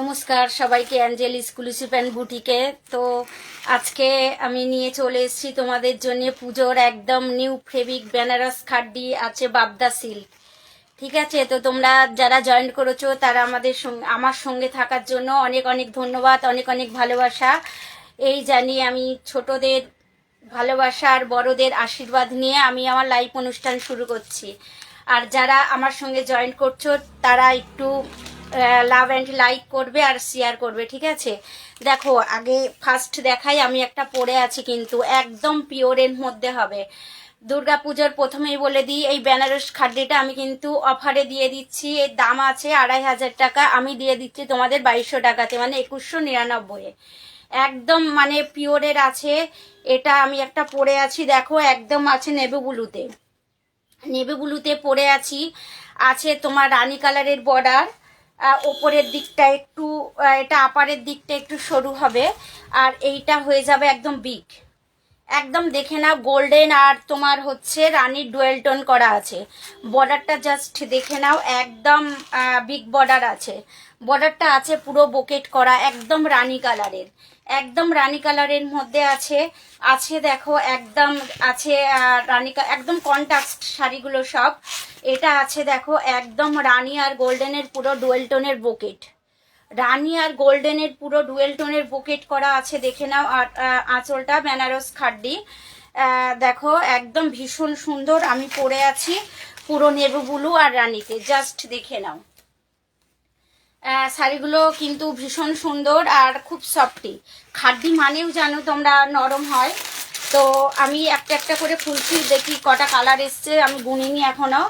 নমস্কার সবাইকে, Angel exclusive and বুটিকে। তো আজকে আমি নিয়ে চলে এসেছি তোমাদের জন্য পুজোর একদম নিউ ফেব্রিক বেনারস খাড্ডি আছে বাবদা সিল্ক। ঠিক আছে, তো তোমরা যারা জয়েন করেছো তারা আমার সঙ্গে থাকার জন্য অনেক অনেক ধন্যবাদ, অনেক অনেক ভালোবাসা। এই জানি আমি ছোটদের ভালোবাসা আর বড়দের আশীর্বাদ নিয়ে আমি আমার লাইভ অনুষ্ঠান শুরু করছি। আর যারা আমার সঙ্গে জয়েন করছো তারা একটু লাভ অ্যান্ড লাইক করবে আর শেয়ার করবে, ঠিক আছে। দেখো, আগে ফার্স্ট দেখাই, আমি একটা পরে আছি কিন্তু একদম পিওরের মধ্যে হবে। দুর্গা পুজোর প্রথমেই বলে দিই, এই বেনারস খাড্ডিটা আমি কিন্তু অফারে দিয়ে দিচ্ছি। এর দাম আছে 2500 টাকা, আমি দিয়ে দিচ্ছি তোমাদের 2200 টাকাতে, মানে 2199। একদম মানে পিওরের আছে এটা। আমি একটা পরে আছি, দেখো একদম আছে নেভি ব্লুতে, নেভি ব্লুতে পরে আছি। আছে তোমার রানী কালারের বর্ডার, ওপরের দিকটা একটু এটা আপারের দিকটা একটু সরু হবে, আর এইটা হয়ে যাবে একদম বিগ। একদম দেখে নাও, গোল্ডেন আর তোমার হচ্ছে রানীর ডুয়েল টোন করা আছে। বর্ডারটা জাস্ট দেখে নাও, একদম বিগ বর্ডার আছে। বর্ডারটা আছে পুরো বোকেট করা, একদম রানী কালারের, একদম রানী কালারের মধ্যে আছে। আছে দেখো একদম আছে রানী, একদম কন্ট্রাস্ট শাড়িগুলো সব। এটা আছে দেখো একদম রানী আর গোল্ডেনের পুরো ডুয়েল টোনের বোকেট, রানী আর গোল্ডেনের পুরো ডুয়েল টোনের বুকেট করা আছে, দেখে নাও। আর আঁচলটা বেনারস খাড্ডি, দেখো একদম ভীষণ সুন্দর। আমি পরে আছি পুরো নেভি ব্লু আর রানীতে, জাস্ট দেখে নাও। শাড়িগুলো কিন্তু ভীষণ সুন্দর আর খুব সফটি। খাড্ডি মানেও জানো তোমরা নরম হয়। তো আমি একটা একটা করে খুলছি, দেখি কটা কালার এসছে, আমি গুনিনি এখনো।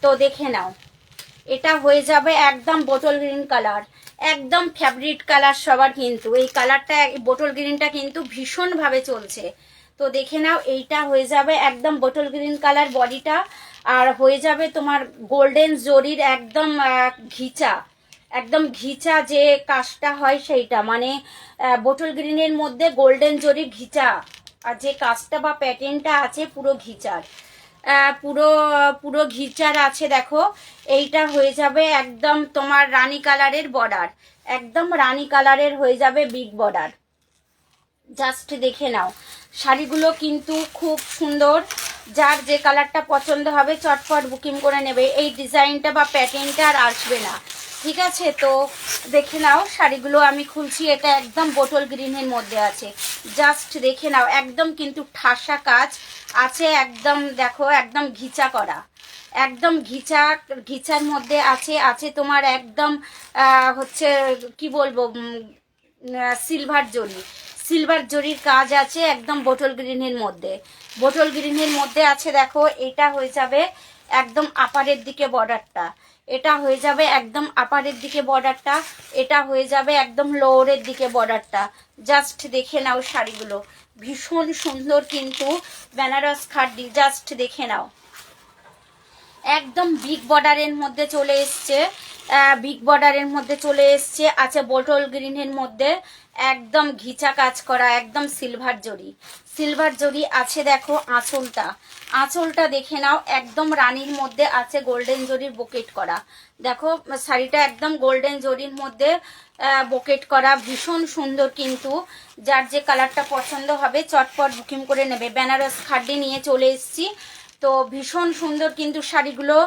তো দেখে নাও, এটা হয়ে যাবে একদম বোটল গ্রিন কালার, একদম ফেভারিট কালার সবার। কিন্তু এই কালারটা, বোটল গ্রিনটা কিন্তু ভীষণভাবে চলছে। তো দেখে নাও, এইটা হয়ে যাবে একদম বোটল গ্রিন কালার বডিটা, আর হয়ে যাবে তোমার গোল্ডেন জরির একদম ঘিচা, একদম ঘিচা যে কাজটা হয় সেইটা, মানে বোটল গ্রিনের মধ্যে গোল্ডেন জরির ঘিচা, আর যে কাজটা বা প্যাটার্নটা আছে পুরো ঘিচার, পুরো পুরো ঘিচার আছে। দেখো এইটা হয়ে যাবে একদম তোমার রানী কালারের বর্ডার, একদম রানী কালারের হয়ে যাবে বিগ বর্ডার। জাস্ট দেখে নাও, শাড়িগুলো কিন্তু খুব সুন্দর। যার যে কালারটা পছন্দ হবে চটপট বুকিং করে নেবে। এই ডিজাইনটা বা প্যাটার্নটা আর আসবে না, ঠিক আছে। তো দেখে নাও, শাড়িগুলো আমি খুলছি, এটা একদম বোটল গ্রিনের মধ্যে আছে। জাস্ট দেখে নাও, একদম কিন্তু ঠাসা কাজ আছে, একদম দেখো একদম ঘিচা করা, একদম ঘিচার মধ্যে আছে। আছে তোমার একদম হচ্ছে কি বলবো, সিলভার জরি, সিলভার জরির কাজ আছে একদম বোটল গ্রিনের মধ্যে, বোটল গ্রিনের মধ্যে আছে। দেখো এটা হয়ে যাবে একদম আপারের দিকে বর্ডারটা, এটা হয়ে যাবে একদম আপারের দিকে বর্ডারটা, এটা হয়ে যাবে একদম লোয়ারের দিকে বর্ডারটা। জাস্ট দেখে নাও, শাড়িগুলো ভীষণ সুন্দর কিন্তু বেনারস খাড্ডি, জাস্ট দেখে নাও। একদম বিগ বর্ডারের মধ্যে চলে এসছে, বিগ বর্ডারের মধ্যে চলে এসছে। আছে বোটল গ্রিনের মধ্যে একদম ঘিচা কাজ করা, একদম সিলভার জরি, সিলভার জরি আছে। দেখো আঁচলটা, আঁচলটা দেখে নাও, একদম রানীর মধ্যে আছে গোল্ডেন জরির বোকেট করা। দেখো শাড়িটা একদম গোল্ডেন জরির মধ্যে বোকেট করা, ভীষণ সুন্দর কিন্তু। যার যে কালারটা পছন্দ হবে চটপট বুকিং করে নেবে। বেনারস খাড্ডি নিয়ে চলে এসেছি, তো ভীষণ সুন্দর কিন্তু শাড়িগুলো।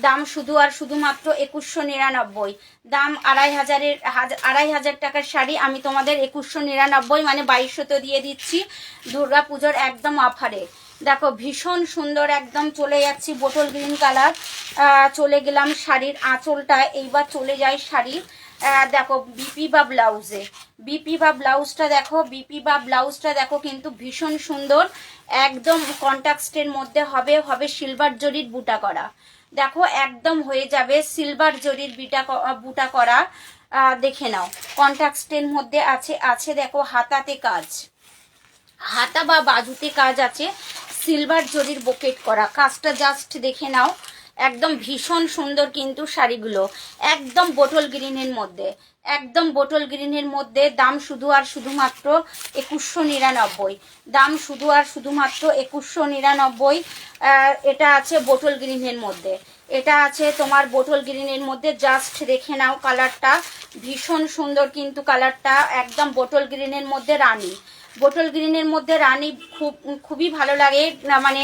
দাম শুধু আর শুধুমাত্র 2199, দাম 2500 টাকার শাড়ি আমি তোমাদের 2199 মানে 2200 তো দিয়ে দিচ্ছি দুর্গা পুজোর একদম অফারে। দেখো ভীষণ সুন্দর, একদম চলে যাচ্ছি বোটল গ্রিন কালার, চলে গেলাম শাড়ির আঁচলটা। এইবার চলে যায় শাড়ির দেখো বিপি বা ব্লাউজে, বিপি বা ব্লাউজটা দেখো, বিপি বা ব্লাউজটা দেখো কিন্তু ভীষণ সুন্দর, একদম কন্ট্রাস্টের মধ্যে হবে, হবে সিলভার জরির বুটা করা। দেখো একদম হয়ে যাবে সিলভার জরির বুটা করা, দেখে নাও কন্ট্রাস্টের মধ্যে আছে। আছে দেখো হাতাতে কাজ, হাতা বা বাজুতে কাজ আছে, সিলভার জরির বোকেট করা কাজটা, জাস্ট দেখে নাও। একদম ভীষণ সুন্দর কিন্তু শাড়িগুলো, একদম বোটল গ্রিনের মধ্যে, একদম বোটল গ্রিনের মধ্যে। দাম শুধু আর শুধুমাত্র 2199, দাম শুধু আর শুধুমাত্র 2199। এটা আছে বোটল গ্রিনের মধ্যে, এটা আছে তোমার বোটল গ্রিনের মধ্যে, জাস্ট দেখে নাও কালারটা ভীষণ সুন্দর কিন্তু কালারটা, একদম বোটল গ্রিনের মধ্যে রানী। বোটল গ্রিনের মধ্যে রানী খুবই ভালো লাগে, মানে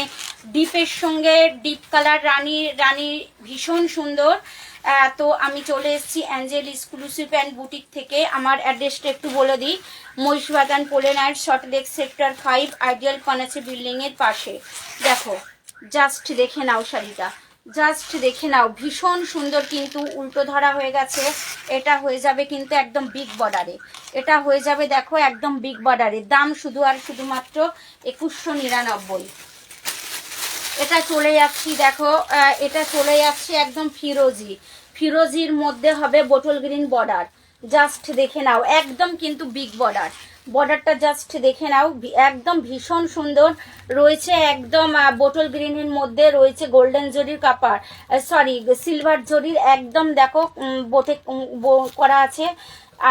ডিপের সঙ্গে ডিপ কালার রানী রানী ভীষণ সুন্দর। তো আমি চলে এসেছি অ্যাঞ্জেল এক্সক্লুসিভ অ্যান্ড বুটিক থেকে। আমার অ্যাড্রেসটা একটু বলে দিই, মহিষবাগান পোলেনার সল্টলেক সেক্টর 5 আইডিয়াল ফার্নিচার বিল্ডিংয়ের পাশে। দেখো জাস্ট দেখে নাও শাড়িটা, জাস্ট দেখে নাও ভীষণ সুন্দর কিন্তু উল্টো ধরা হয়ে গেছে। এটা হয়ে যাবে কিন্তু একদম বিগ বর্ডারে, এটা হয়ে যাবে দেখো একদম বিগ বর্ডারে। দাম শুধু আর শুধুমাত্র 2199। এটা চলে যাচ্ছি দেখো, এটা চলে যাচ্ছে একদম ফিরোজির মধ্যে হবে বোটল গ্রিন বর্ডার। জাস্ট দেখে নাও একদম কিন্তু বিগ বর্ডারটা জাস্ট দেখে নাও, একদম ভীষণ সুন্দর রয়েছে। একদম বোটল গ্রিনের মধ্যে রয়েছে গোল্ডেন জরির কাপড়, সরি সিলভার জরির একদম দেখো বোটে করা আছে।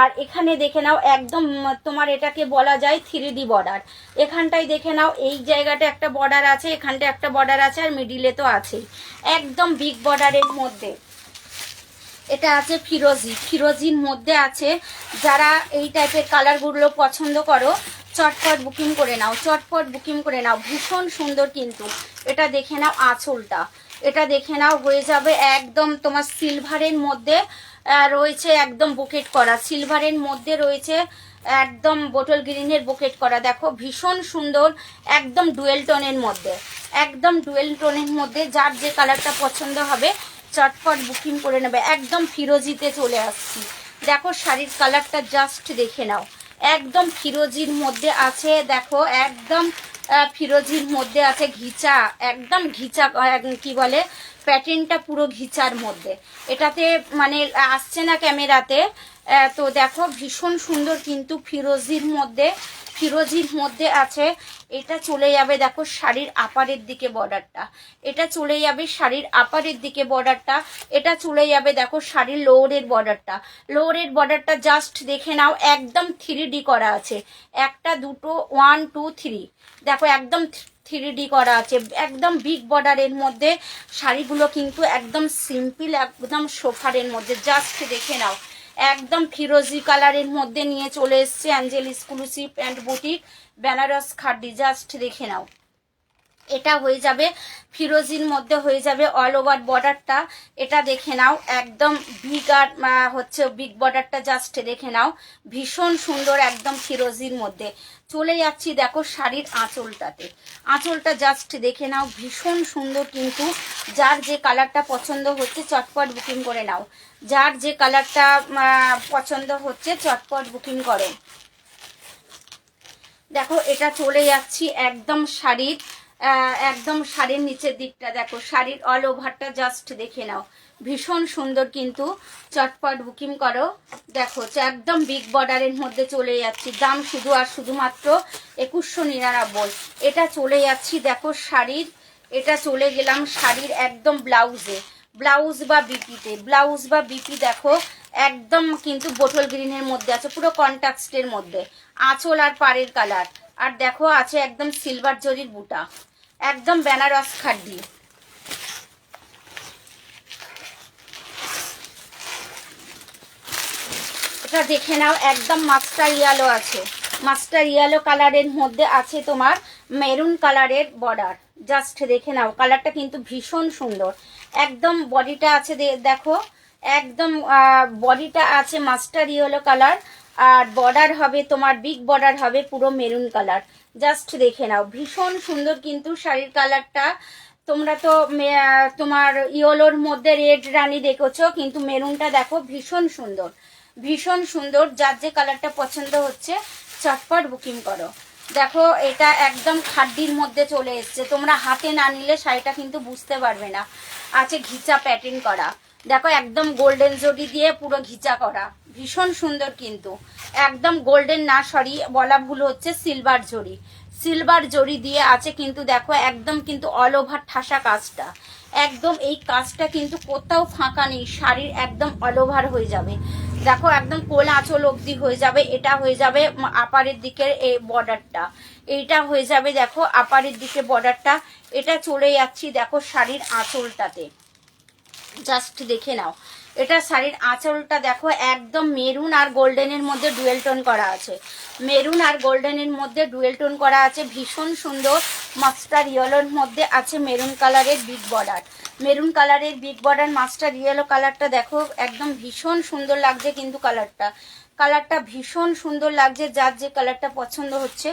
আর এখানে দেখে নাও একদম তোমার এটাকে বলা যায় 3D বর্ডার। এখানটায় দেখে নাও এই জায়গাটা একটা বর্ডার আছে, এখানটা একটা বর্ডার আছে, আর মিডিলে তো আছেই। একদম বিগ বর্ডারের মধ্যে এটা আছে ফিরোজির মধ্যে আছে। যারা এই টাইপের কালারগুলো পছন্দ করো চটপট বুকিং করে নাও, চটপট বুকিং করে নাও। ভীষণ সুন্দর কিন্তু এটা দেখে নাও আঁচলটা, এটা দেখে নাও হয়ে যাবে একদম তোমার সিলভারের মধ্যে রয়েছে, একদম বুকেট করা সিলভারের মধ্যে রয়েছে, একদম বোটল গ্রিনের বুকেট করা। দেখো ভীষণ সুন্দর, একদম ডুয়েল টোনের মধ্যে, একদম ডুয়েল টোনের মধ্যে। যার যে কালারটা পছন্দ হবে চটপট বুকিং করে নেবে। একদম ফিরোজিতে চলে আসছি, দেখো শাড়ির কালারটা জাস্ট দেখে নাও, একদম ফিরোজির মধ্যে আছে। দেখো একদম ফিরোজির মধ্যে আছে ঘিচা, একদম ঘিচা কি বলে প্যাটার্নটা পুরো ঘিচার মধ্যে। এটাতে মানে আসছে না ক্যামেরাতে, তো দেখো ভীষণ সুন্দর কিন্তু ফিরোজির মধ্যে আছে। এটা চলে যাবে দেখো শাড়ির আপারের দিকে বর্ডারটা, এটা চলে যাবে শাড়ির আপারের দিকে বর্ডারটা, এটা চলে যাবে দেখো শাড়ির লোয়ারের বর্ডারটা জাস্ট দেখে নাও একদম 3D করা আছে। একটা দুটো 1 2 3 দেখো একদম 3D করা আছে, একদম বিগ বর্ডারের মধ্যে। শাড়িগুলো কিন্তু একদম সিম্পল, একদম সোফারের মধ্যে। জাস্ট দেখে নাও একদম ফিরোজি কালারের মধ্যে নিয়ে চলে এসছে angel exclusive and boutique Banaras khaddi. Just দেখে নাও এটা হয়ে যাবে ফিরোজির মধ্যে, হয়ে যাবে অল ওভার বর্ডারটা। এটা দেখে নাও একদম বিগ আর হচ্ছে বিগ বর্ডারটা জাস্ট দেখে নাও ভীষণ সুন্দর, একদম ফিরোজির মধ্যে। চলে যাচ্ছি দেখো শাড়ির আঁচলটাতে, আঁচলটা জাস্ট দেখে নাও ভীষণ সুন্দর কিন্তু। যার যে কালারটা পছন্দ হচ্ছে চটপট বুকিং করে নাও, যার যে কালারটা পছন্দ হচ্ছে চটপট বুকিং করো। দেখো এটা চলে যাচ্ছি একদম শাড়ির নিচের দিকটা। দেখো শাড়ির অল ওভারটা জাস্ট দেখে নাও ভীষণ সুন্দর কিন্তু, চটপট বুকিং করো। দেখো একদম বিগ বর্ডারের মধ্যে চলে যাচ্ছি, দাম শুধু আর শুধুমাত্র 2199। এটা চলে যাচ্ছি দেখো শাড়ির, এটা চলে গেলাম শাড়ির একদম ব্লাউজ বা বিপি দেখো একদম কিন্তু বোটল গ্রিনের মধ্যে আছে, পুরো কন্ট্রাস্টের মধ্যে আঁচল আর পাড়ের কালার। আর দেখো আছে একদম সিলভার জরির বুটা, একদম বেনারস খাড্ডি। এটা দেখে নাও একদম মাস্টার ইয়েলো আছে, মাস্টার ইয়েলো কালারের মধ্যে আছে তোমার মেরুন কালারের বর্ডার। জাস্ট দেখে নাও কালারটা কিন্তু ভীষণ সুন্দর। একদম বডিটা আছে দেখো, একদম বডিটা আছে মাস্টার ইয়েলো কালার, আর বর্ডার হবে তোমার বিগ বর্ডার হবে পুরো মেরুন কালার। জাস্ট দেখে নাও ভীষণ সুন্দর কিন্তু শাড়ির কালারটা। তোমরা তো তোমার ইয়েলোর মধ্যে রেড রানী দেখেছো, কিন্তু মেরুনটা দেখো ভীষণ সুন্দর। যার যে কালারটা পছন্দ হচ্ছে চটপট বুকিং করো। দেখো এটা একদম খাড্ডির মধ্যে চলে এসছে, তোমরা হাতে না নিলে শাড়িটা কিন্তু বুঝতে পারবে না। আছে ঘিচা প্যাটার্ন করা, দেখো একদম গোল্ডেন জরি দিয়ে পুরো ঘিচা করা, ভীষণ সুন্দর কিন্তু। একদম গোল্ডেন না, সরি বলা ভুল হচ্ছে, সিলভার জরি দিয়ে আছে কিন্তু। দেখো একদম কিন্তু অল ওভার ঠাসা কাজটা, একদম এই কাজটা কিন্তু কোথাও ফাঁকা নেই, শাড়ির একদম অল ওভার হয়ে যাবে। দেখো একদম কোল আঁচল অবধি হয়ে যাবে। এটা হয়ে যাবে আপারের দিকের এই বর্ডারটা, এইটা হয়ে যাবে দেখো আপারের দিকে বর্ডারটা। এটা চলে যাচ্ছি দেখো শাড়ির আঁচলটাতে, জাস্ট দেখে নাও। এটা শাড়ির আঁচলটা দেখো, একদম মেরুন আর গোল্ডেনের মধ্যে ডুয়েল টোন করা আছে, মেরুন আর গোল্ডেনের মধ্যে ডুয়েল টোন করা আছে, ভীষণ সুন্দর। মাস্টার ইয়েলোর মধ্যে আছে মেরুন কালারের বিগ বর্ডার, মেরুন কালারের বিগ বর্ডার মাস্টার ইয়েলো কালারটা দেখো, একদম ভীষণ সুন্দর লাগছে কিন্তু কালারটা ভীষণ সুন্দর লাগছে। যার যে কালারটা পছন্দ হচ্ছে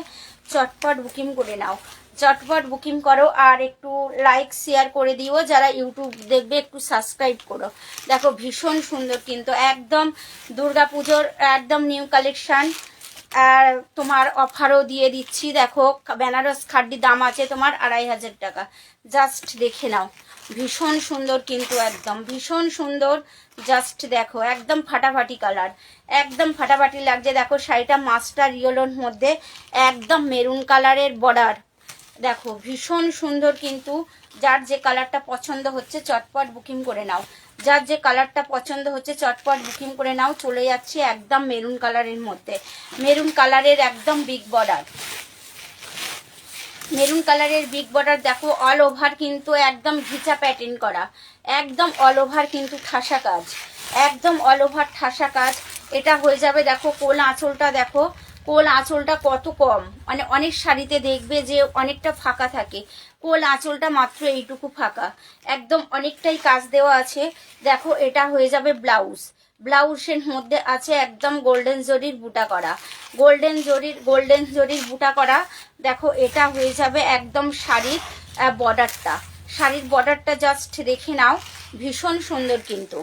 চটপট বুকিং করে নাও, চটপট বুকিং করো। আর একটু লাইক শেয়ার করে দিও, যারা ইউটিউব দেখবে একটু সাবস্ক্রাইব করো। দেখো ভীষণ সুন্দর কিন্তু, একদম দুর্গাপুজোর একদম নিউ কালেকশন। আর তোমার অফারও দিয়ে দিচ্ছি। দেখো বেনারস খাড্ডি দাম আছে তোমার 2500 টাকা, জাস্ট দেখে নাও। ভীষণ সুন্দর কিন্তু, একদম ভীষণ সুন্দর। জাস্ট দেখো একদম ফাটাফাটি কালার, একদম ফাটাফাটি লাগছে। দেখো শাড়িটা মাস্টার ইয়েলোর মধ্যে একদম মেরুন কালারের বর্ডার, দেখো ভীষণ সুন্দর কিন্তু। যার যে কালারটা পছন্দ হচ্ছে চটপট বুকিং করে নাও, যার যে কালারটা পছন্দ হচ্ছে চটপট বুকিং করে নাও। চলে যাচ্ছি একদম মেরুন কালারের মধ্যে, মেরুন কালারের একদম বিগ বর্ডার, মেরুন কালারের বিগ বর্ডার। দেখো অল ওভার কিন্তু একদম ঘিচা প্যাটার্ন করা, একদম অল ওভার কিন্তু ঠাসা কাজ, একদম অল ওভার ঠাসা কাজ। এটা হয়ে যাবে দেখো কোল আঁচলটা, দেখো কোল আঁচলটা কত কম, মানে অনেক শাড়িতে দেখবে যে অনেকটা ফাঁকা থাকে, কোল আঁচলটা মাত্র এইটুকু ফাঁকা, একদম অনেকটাই কাজ দেওয়া আছে। দেখো এটা হয়ে যাবে ব্লাউজ, ব্লাউজের মধ্যে আছে একদম গোল্ডেন জরির বুটা করা, গোল্ডেন জরির বুটা করা। দেখো এটা হয়ে যাবে একদম শাড়ির বর্ডারটা, শাড়ির বর্ডারটা জাস্ট দেখে নাও, ভীষণ সুন্দর কিন্তু।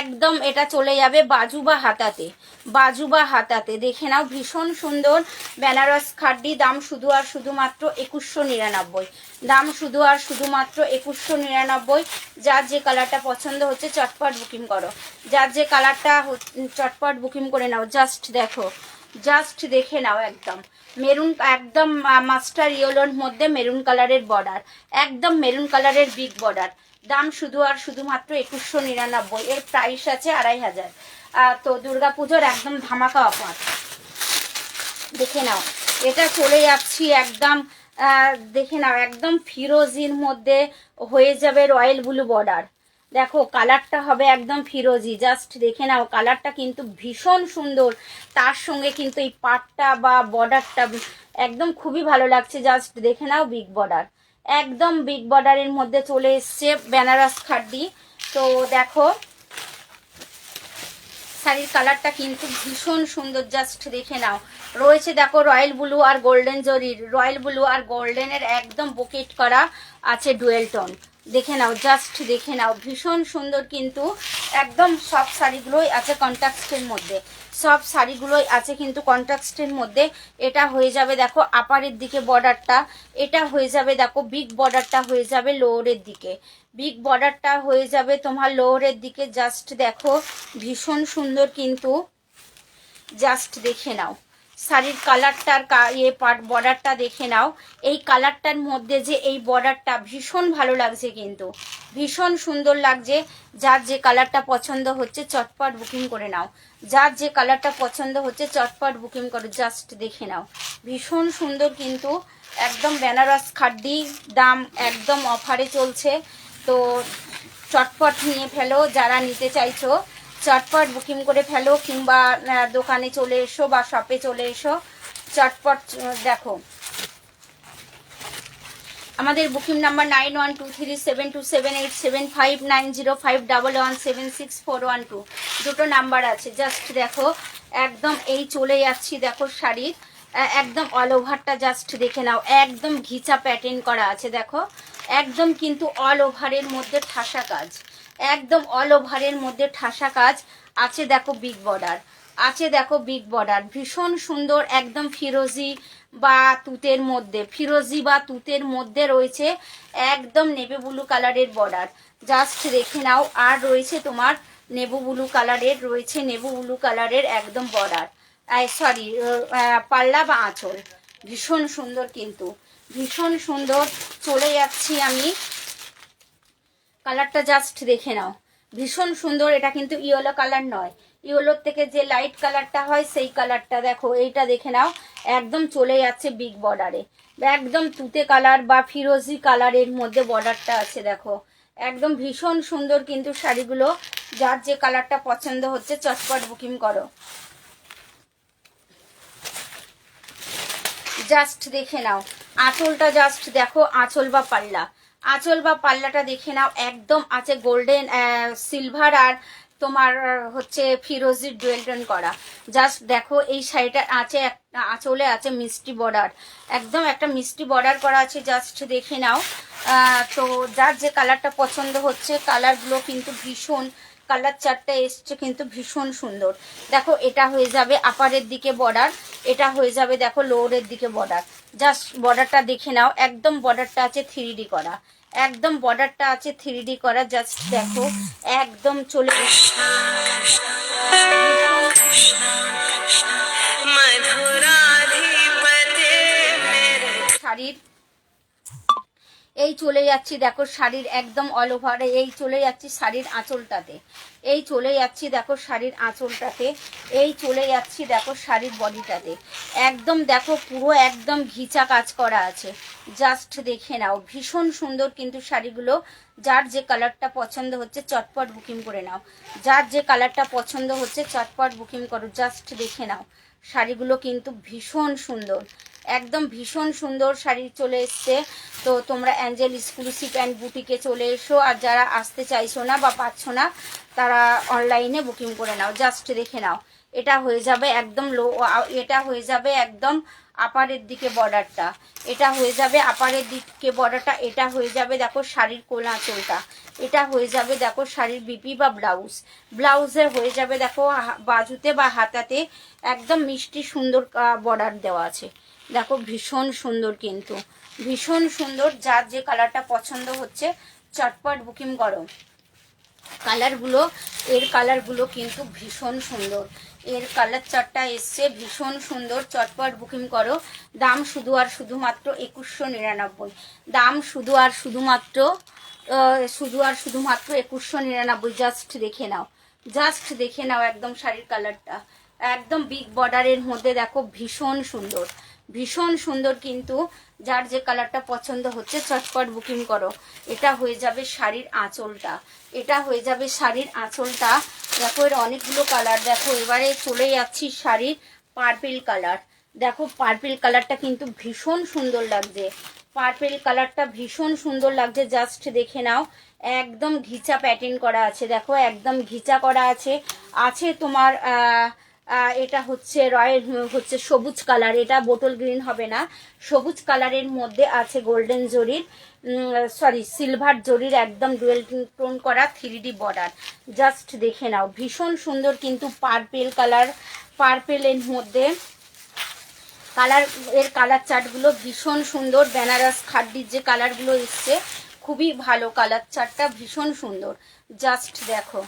একদম এটা চলে যাবে বাজু বা হাতাতে, বাজু বা হাতাতে দেখে নাও, ভীষণ সুন্দর। বেনারস খাড্ডি, দাম শুধু আর শুধুমাত্র 2199, দাম শুধু আর শুধুমাত্র 2199। যার যে কালারটা পছন্দ হচ্ছে চটপট বুকিং করো, যার যে কালারটা চটপট বুকিং করে নাও। জাস্ট দেখো, জাস্ট দেখে নাও, একদম মেরুন, একদম মাস্টার ইয়েলোর মধ্যে মেরুন কালারের বর্ডার, একদম মেরুন কালারের বিগ বর্ডার। দাম শুধু আর শুধুমাত্র 2199, এর প্রাইস আছে 2500। তো দুর্গাপুজোর একদম ধামাকা অফার, দেখে নাও। এটা চলে যাচ্ছি একদম, দেখে নাও একদম ফিরোজির মধ্যে হয়ে যাবে রয়্যাল ব্লু বর্ডার। দেখো কালারটা হবে একদম ফিরোজি, জাস্ট দেখে নাও, কালারটা কিন্তু ভীষণ সুন্দর। তার সঙ্গে কিন্তু এই পাটটা বা বর্ডারটা একদম খুবই ভালো লাগছে। জাস্ট দেখে নাও বিগ বর্ডার, একদম বিগ বর্ডারের মধ্যে চলে এসছে বেনারস খাড্ডি। তো দেখো শাড়ির কালারটা কিন্তু ভীষণ সুন্দর, জাস্ট দেখে নাও। রয়েছে দেখো রয়্যাল ব্লু আর গোল্ডেন জরির, রয়্যাল ব্লু আর গোল্ডেনের একদম বুকেট করা আছে ডুয়েল টোন, দেখে নাও, জাস্ট দেখে নাও, ভীষণ সুন্দর কিন্তু। একদম সব শাড়িগুলোই আছে কন্ট্রাস্টের মধ্যে, সব শাড়িগুলোই আছে কিন্তু কন্ট্রাস্টের মধ্যে। এটা হয়ে যাবে দেখো আপারের দিকে বর্ডারটা, এটা হয়ে যাবে দেখো বিগ বর্ডারটা হয়ে যাবে লোয়ারের দিকে, বিগ বর্ডারটা হয়ে যাবে তোমার লোয়ারের দিকে। জাস্ট দেখো ভীষণ সুন্দর কিন্তু, জাস্ট দেখে নাও শাড়ির কালারটার বর্ডারটা দেখে নাও। এই কালারটার মধ্যে যে এই বর্ডারটা ভীষণ ভালো লাগছে কিন্তু, ভীষণ সুন্দর লাগছে। যার যে কালারটা পছন্দ হচ্ছে চটপট বুকিং করে নাও, যার যে কালারটা পছন্দ হচ্ছে চটপট বুকিং করো। জাস্ট দেখে নাও, ভীষণ সুন্দর কিন্তু, একদম বেনারস খাড্ডি, দাম একদম অফারে চলছে। তো চটপট নিয়ে ফেলো, যারা নিতে চাইছো চটপট বুকিং করে ফেলো, কিংবা দোকানে চলে এসো বা শপে চলে এসো, চটপট দেখো। আমাদের বুকিং নাম্বার 91237278759051176412, দুটো নাম্বার আছে। জাস্ট দেখো একদম এই চলে যাচ্ছি দেখো শাড়ির একদম অল ওভারটা, জাস্ট দেখে নাও, একদম ঘিচা প্যাটার্ন করা আছে। দেখো একদম কিন্তু অল ওভারের মধ্যে ঠাসা কাজ, একদম অল ওভারের মধ্যে ঠাসা কাজ আছে। দেখো বিগ বর্ডার আছে, দেখো বিগ বর্ডার, ভীষণ সুন্দর, একদম ফিরোজি বা তুতের মধ্যে, ফিরোজি বা তুতের মধ্যে রয়েছে একদম নেভি ব্লু কালারের বর্ডার। জাস্ট দেখে নাও। আর রয়েছে তোমার নেভি ব্লু কালারের, রয়েছে নেভি ব্লু কালারের একদম বর্ডার, সরি পাল্লা বা আঁচল, ভীষণ সুন্দর কিন্তু, ভীষণ সুন্দর। চলে যাচ্ছি আমি, কালারটা জাস্ট দেখে নাও, ভীষণ সুন্দর। এটা কিন্তু ইয়েলো কালার নয়, ইয়েলোর থেকে যে লাইট কালারটা হয় সেই কালারটা। দেখো এইটা দেখে নাও, একদম চলে যাচ্ছে বিগ বর্ডারে, একদম তুতে কালার বা ফিরোজি কালারের মধ্যে বর্ডারটা আছে। দেখো একদম ভীষণ সুন্দর কিন্তু শাড়িগুলো। যার যে কালারটা পছন্দ হচ্ছে চটপট বুকিং করো। জাস্ট দেখে নাও আঁচলটা, জাস্ট দেখো আঁচল বা পাল্লা, আঁচল বা পাল্লাটা দেখে নাও। একদম আছে গোল্ডেন সিলভার আর তোমার হচ্ছে ফিরোজির ডুয়েল টোন করা। জাস্ট দেখো এই শাড়িটার আঁচলে আছে মিষ্টি বর্ডার, একদম একটা মিষ্টি বর্ডার করা আছে। জাস্ট দেখে নাও। তো যার যে কালারটা পছন্দ হচ্ছে, কালারগুলো কিন্তু ভীষণ, কালার চারটা এসছে কিন্তু ভীষণ সুন্দর। দেখো এটা হয়ে যাবে আপারের দিকে বর্ডার, এটা হয়ে যাবে দেখো লোয়ারের দিকে বর্ডার। জাস্ট বর্ডারটা দেখে নাও, একদম বর্ডারটা আছে 3D করা, একদম বর্ডারটা আছে 3D করা। জাস্ট দেখো একদম চলে শাড়ির এই চলে যাচ্ছি দেখো শাড়ির একদম অল ওভার, এই চলে যাচ্ছি শাড়ির আঁচলটাতে, এই চলে যাচ্ছি দেখো শাড়ির আঁচলটাতে, এই চলে যাচ্ছি দেখো শাড়ির বডিটাতে। একদম দেখো পুরো একদম ঘিচা কাজ করা আছে। জাস্ট দেখে নাও ভীষণ সুন্দর কিন্তু শাড়িগুলো। যার যে কালারটা পছন্দ হচ্ছে চটপট বুকিং করে নাও, যার যে কালারটা পছন্দ হচ্ছে চটপট বুকিং করো। জাস্ট দেখে নাও শাড়িগুলো কিন্তু ভীষণ সুন্দর, একদম ভীষণ সুন্দর শাড়ি চলে এসছে। তো তোমরা অ্যাঞ্জেল এক্সক্লুসিভ অ্যান্ড বুটিকে চলে এসো, আর যারা আসতে চাইছো না বা পাচ্ছ না তারা অনলাইনে বুকিং করে নাও। জাস্ট দেখে নাও এটা হয়ে যাবে একদম লো, এটা হয়ে যাবে একদম আপারের দিকে বর্ডারটা, এটা হয়ে যাবে আপারের দিকে বর্ডারটা, এটা হয়ে যাবে দেখো শাড়ির কোলা আঁচলটা, এটা হয়ে যাবে দেখো শাড়ির বিপি বা ব্লাউজ, ব্লাউজের হয়ে যাবে দেখো বাজুতে বা হাতাতে একদম মিষ্টি সুন্দর বর্ডার দেওয়া আছে। দেখো ভীষণ সুন্দর কিন্তু ভীষণ সুন্দর। যার যে কালারটা পছন্দ হচ্ছে চটপট বুকিং করো। কালারগুলো, এর কালারগুলো কিন্তু ভীষণ সুন্দর, এর কালার চারটা এসছে ভীষণ সুন্দর। চটপট বুকিং করো। দাম শুধু আর শুধুমাত্র 2199, দাম শুধু আর শুধুমাত্র 2199। জাস্ট দেখে নাও, জাস্ট দেখে নাও একদম শাড়ির কালারটা একদম বিগ বর্ডারের মধ্যে দেখো ভীষণ সুন্দর, ভীষণ সুন্দর কিন্তু। যার যে কালারটা পছন্দ হচ্ছে চটপট বুকিং করো। এটা হয়ে যাবে শাড়ির আঁচলটা, এটা হয়ে যাবে শাড়ির আঁচলটা। দেখো এর অনেকগুলো কালার। দেখো এবারে চলে যাচ্ছি শাড়ির পার্পেল কালার। দেখো পার্পেল কালারটা কিন্তু ভীষণ সুন্দর লাগছে, পার্পেল কালারটা ভীষণ সুন্দর লাগছে। জাস্ট দেখে নাও একদম ঘিচা প্যাটার্ন করা আছে, দেখো একদম ঘিচা করা আছে। আছে তোমার এটা হচ্ছে রয়্যাল হচ্ছে সবুজ কালার, এটা বোটল গ্রিন হবে না, সবুজ কালারের মধ্যে আছে গোল্ডেন জরির সরি সিলভার জরির একদম ডুয়েল টোন করা 3D বর্ডার। জাস্ট দেখে নাও ভীষণ সুন্দর কিন্তু পার্পেল কালার, পার্পেলের মধ্যে কালার, এর কালার চার্টগুলো ভীষণ সুন্দর। বেনারস খাড্ডির যে কালারগুলো এসছে খুবই ভালো, কালার চার্টটা ভীষণ সুন্দর। জাস্ট দেখো,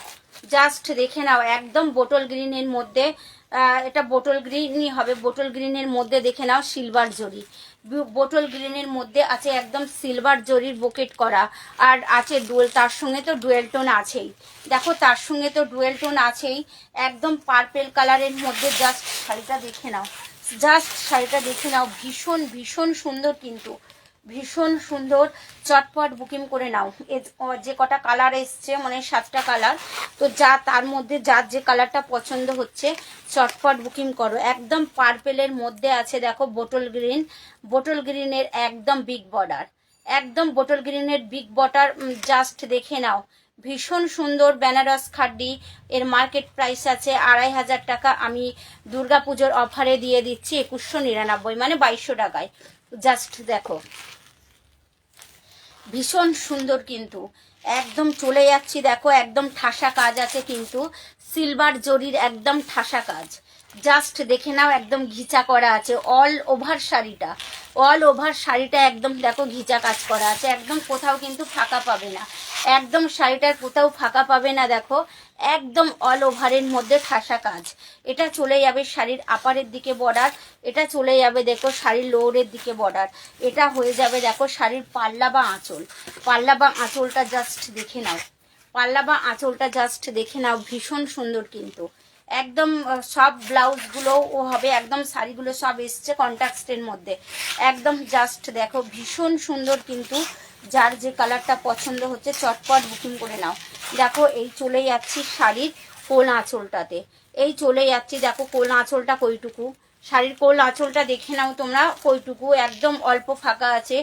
জাস্ট দেখে নাও একদম বোটল গ্রিনের মধ্যে, এটা বোটল গ্রিনই হবে, বোটল গ্রিনের মধ্যে দেখে নাও সিলভার জরি, বোটল গ্রিনের মধ্যে আছে একদম সিলভার জরির বোকেট করা, আর আছে ডুয়েল, তার সঙ্গে তো ডুয়েল টোন আছেই। দেখো তার সঙ্গে তো ডুয়েল টোন আছেই, একদম পার্পেল কালারের মধ্যে। জাস্ট শাড়িটা দেখে নাও, জাস্ট শাড়িটা দেখে নাও ভীষণ ভীষণ সুন্দর কিন্তু ভীষণ সুন্দর। চটপট বুকিং করে নাও। যে কটা কালার এসছে মানে 7টা কালার, তো যা তার মধ্যে যার যে কালারটা পছন্দ হচ্ছে চটপট বুকিং করো। একদম পার্পেলের মধ্যে আছে দেখো বোটল গ্রিন, বোটল গ্রিনের একদম বিগ বর্ডার, একদম বোটল গ্রিনের বিগ বর্ডার। জাস্ট দেখে নাও ভীষণ সুন্দর। বেনারস খাড্ডি, এর মার্কেট প্রাইস আছে 2500 টাকা, আমি দুর্গাপুজোর অফারে দিয়ে দিচ্ছি 2199 মানে 2200 টাকায়। জাস্ট দেখো ভীষণ সুন্দর কিন্তু একদম চলে যাচ্ছি। দেখো একদম ঠাসা কাজ আছে কিন্তু সিলভার জরির একদম ঠাসা কাজ। জাস্ট দেখে নাও একদম ঘিচা করা আছে অল ওভার শাড়িটা, অল ওভার শাড়িটা একদম দেখো ঘিচা কাজ করা আছে, একদম কোথাও কিন্তু ফাঁকা পাবে না, একদম শাড়িটার কোথাও ফাঁকা পাবে না। দেখো একদম অল ওভারের মধ্যে ঠাসা কাজ। এটা চলে যাবে শাড়ির আপারের দিকে বর্ডার, এটা চলে যাবে দেখো শাড়ির লোয়ারের দিকে বর্ডার, এটা হয়ে যাবে দেখো শাড়ির পাল্লা বা আঁচল, পাল্লা বা আঁচলটা জাস্ট দেখে নাও, পাল্লা বা আঁচলটা জাস্ট দেখে নাও ভীষণ সুন্দর কিন্তু। একদম সব ব্লাউজগুলো ও হবে, একদম শাড়িগুলো সব এসছে কন্ট্রাস্টের মধ্যে একদম। জাস্ট দেখো ভীষণ সুন্দর কিন্তু যার যে কালারটা পছন্দ হচ্ছে চটপট বুকিং করে নাও। দেখো এই চলে যাচ্ছি শাড়ির কোল আঁচলটাতে, এই চলে যাচ্ছি, দেখো কোল আঁচলটা কইটুকু, শাড়ির কোল আঁচলটা দেখে নাও তোমরা কইটুকু, একদম অল্প ফাঁকা আছে।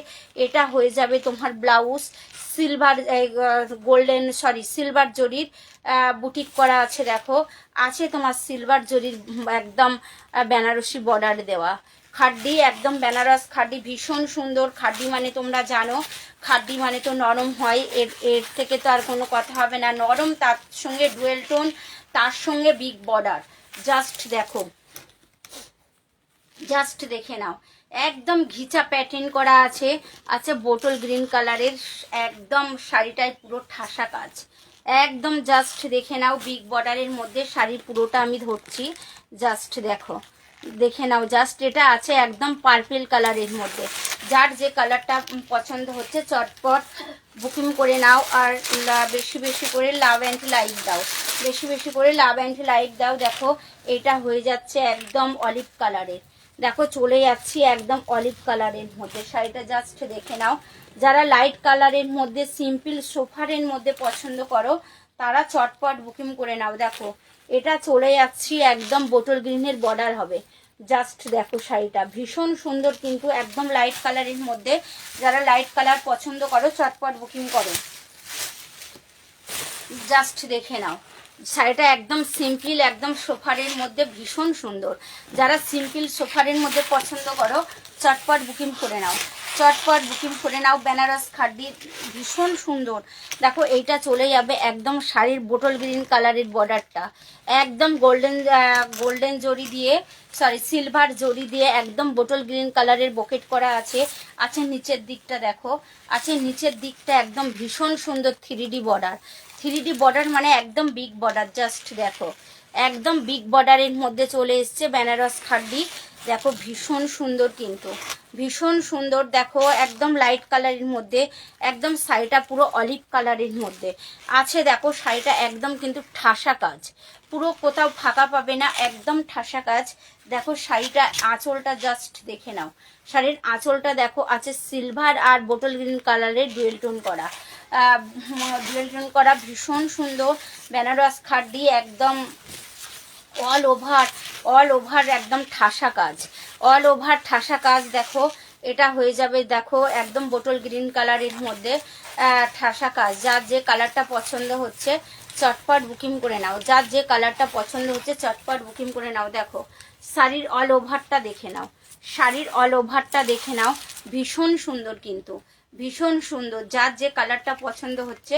এটা হয়ে যাবে তোমার ব্লাউজ, সিলভার গোল্ডেন সিলভার জরির বুটিক করা আছে, দেখো আছে তোমার সিলভার জরির একদম বেনারসি বর্ডার দেওয়া খাড্ডি, একদম বেনারস খাড্ডি, ভীষণ সুন্দর। খাড্ডি মানে তোমরা জানো, খাড্ডি মানে তো নরম হয়, এর থেকে তো আর কোনো কথা হবে না, নরম, তার সঙ্গে ডুয়েল টোন, তার সঙ্গে বিগ বর্ডার। জাস্ট দেখো, জাস্ট দেখে নাও, একদম ঘিচা প্যাটার্ন করা আছে, আছে বোটল গ্রিন কালারের, একদম শাড়িটায় পুরো ঠাসা কাজ, একদম জাস্ট দেখে নাও। বিগ বর্ডারের মধ্যে শাড়ির পুরোটা আমি ধরছি, জাস্ট দেখো, দেখে নাও। জাস্ট এটা আছে একদম পার্পল কালারের মধ্যে, যার যে কালারটা পছন্দ হচ্ছে চটপট বুকিং করে নাও। আর বেশি বেশি করে লাভ অ্যান্ড লাইক দাও, বেশি বেশি করে লাভ অ্যান্ড লাইক দাও। দেখো এটা হয়ে যাচ্ছে একদম অলিভ কালারের, দেখো চলে যাচ্ছি একদম অলিভ কালারের মধ্যে, শাড়িটা জাস্ট দেখে নাও। যারা লাইট কালারের মধ্যে সিম্পল সোফারের মধ্যে পছন্দ করো তারা চটপট বুকিং করে নাও। দেখো এটা চলে যাচ্ছি একদম বোটল গ্রিনের বর্ডার হবে, জাস্ট দেখো শাড়িটা ভীষণ সুন্দর, কিন্তু একদম লাইট কালারের মধ্যে। যারা লাইট কালার পছন্দ করো চটপট বুকিং করো, জাস্ট দেখে নাও। শাড়িটা একদম সিম্পল, একদম সোফারের মধ্যে ভীষণ সুন্দর। যারা সিম্পল সোফারের মধ্যে পছন্দ করো চটপট বুকিং করে নাও, চটপট বুকিং করে নাও। বেনারস খাড্ডি ভীষণ সুন্দর। দেখো এইটা চলে যাবে একদম শাড়ির বোটল গ্রিন কালারের বর্ডারটা, একদম গোল্ডেন জরি দিয়ে, সিলভার জরি দিয়ে একদম বোটল গ্রিন কালারের বকেট করা আছে। আছে নিচের দিকটা, দেখো আছে নিচের দিকটা একদম ভীষণ সুন্দর 3D বর্ডার, 3D বর্ডার মানে একদম বিগ বর্ডার। জাস্ট দেখো একদম বিগ বর্ডারের মধ্যে চলে এসছে বেনারস খাড্ডি, দেখো ভীষণ সুন্দর, কিন্তু ভীষণ সুন্দর। দেখো একদম লাইট কালারের মধ্যে, একদম শাড়িটা পুরো অলিভ কালারের মধ্যে আছে। দেখো শাড়িটা একদম কিন্তু ঠাসা কাজ, পুরো কোথাও ফাঁকা পাবে না, একদম ঠাসা কাজ। দেখো শাড়িটা আঁচলটা জাস্ট দেখে নাও, শাড়ির আঁচলটা দেখো আছে সিলভার আর বোটল গ্রিন কালারের ডুয়েল টোন করা, ভীষণ সুন্দর। বেনারস খাড্ডি একদম অল ওভার একদম ঠাসা কাজ, অল ওভার ঠাসা কাজ। দেখো এটা হয়ে যাবে, দেখো একদম বোটল গ্রিন কালারের মধ্যে ঠাসা কাজ। যার যে কালারটা পছন্দ হচ্ছে চটপট বুকিং করে নাও, যার যে কালারটা পছন্দ হচ্ছে চটপট বুকিং করে নাও। দেখো শাড়ির অল ওভারটা দেখে নাও, শাড়ির অল ওভারটা দেখে নাও, ভীষণ সুন্দর, কিন্তু ভীষণ সুন্দর। যার যে কালারটা পছন্দ হচ্ছে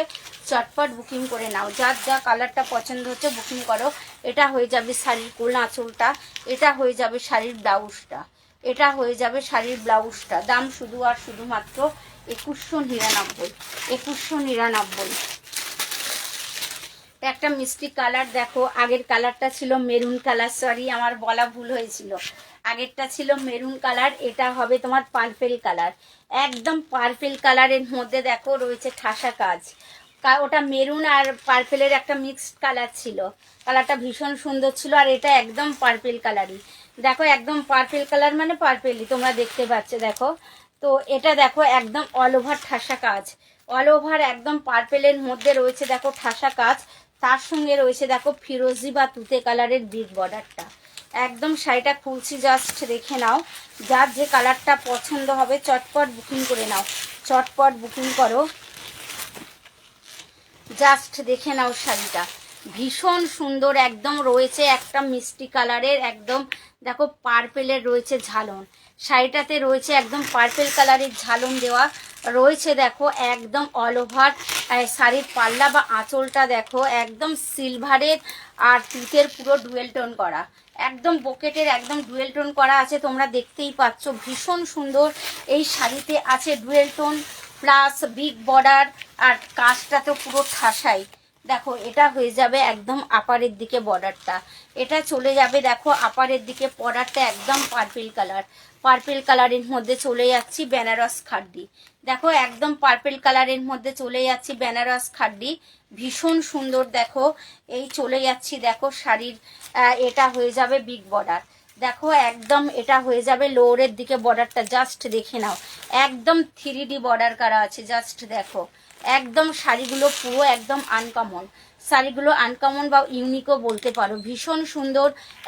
চটপট বুকিং করে নাও, যার যা কালারটা পছন্দ হচ্ছে বুকিং করো। এটা হয়ে যাবে শাড়ির কোল আঁচলটা, এটা হয়ে যাবে শাড়ির ব্লাউজটা, এটা হয়ে যাবে শাড়ির ব্লাউজটা। দাম শুধু আর শুধুমাত্র 2199, 2199। একটা মিষ্টি কালার, দেখো আগের কালারটা ছিল মেরুন কালার, সরি আমার বলা ভুল হয়েছিল, আগেরটা ছিল মেরুন কালার, এটা হবে তোমার পার্পেল কালার, একদম পার্পেল কালারের মধ্যে দেখো রয়েছে ঠাসা কাজ। ওটা মেরুন আর পার্পেলের একটা মিক্সড কালার ছিল, কালারটা ভীষণ সুন্দর ছিল। আর এটা একদম পার্পেল কালারই, দেখো একদম পার্পেল কালার মানে পার্পেলই তোমরা দেখতে পাচ্ছ। দেখো তো এটা দেখো একদম অল ওভার ঠাসা কাজ, অল ওভার একদম পার্পেলের মধ্যে রয়েছে দেখো ঠাসা কাজ, তার সঙ্গে রয়েছে দেখো ফিরোজি বা তুতে কালারের বিগ বর্ডারটা। একদম শাড়িটা খুলছি, জাস্ট দেখে নাও। যার যে কালারটা পছন্দ হবে চটপট বুকিং করে নাও, চটপট বুকিং করো, জাস্ট দেখে নাও। শাড়িটা ভীষণ সুন্দর, একদম রয়েছে একটা মিষ্টি কালারের, একদম দেখো পার্পেলের রয়েছে ঝালন, শাড়িটাতে রয়েছে একদম পার্পেল কালারের ঝালন দেওয়া রয়েছে। দেখো একদম অল ওভার শাড়ির পাল্লা বা আঁচলটা দেখো একদম সিলভারের আর তুতের পুরো ডুয়েল টোন করা, একদম বকেটের একদম ডুয়েল টোন করা আছে, তোমরা দেখতেই পাচ্ছ ভীষণ সুন্দর। এই শাড়িতে আছে dual tone plus big border, আর কাজটা তো পুরো ঠাসাই। দেখো এটা হয়ে যাবে একদম আপারের দিকে বর্ডারটা, এটা চলে যাবে দেখো আপারের দিকে বর্ডারটা একদম পার্পেল কালার, পার্পেল কালারের মধ্যে চলে যাচ্ছি বেনারস খাড্ডি। দেখো একদম পার্পেল কালারের মধ্যে চলে যাচ্ছি বেনারস খাড্ডি, ভীষণ সুন্দর। দেখো এই চলে যাচ্ছি, দেখো শাড়ির এটা হয়ে যাবে বিগ বর্ডার, দেখো একদম এটা হয়ে যাবে লোয়ারের দিকে বর্ডারটা, জাস্ট দেখে নাও একদম 3D বর্ডার করা আছে। জাস্ট দেখো একদম শাড়িগুলো পুরো একদম আনকমন, শাড়িগুলো আনকমন বা ইউনিকও বলতে পারো, ভীষণ সুন্দর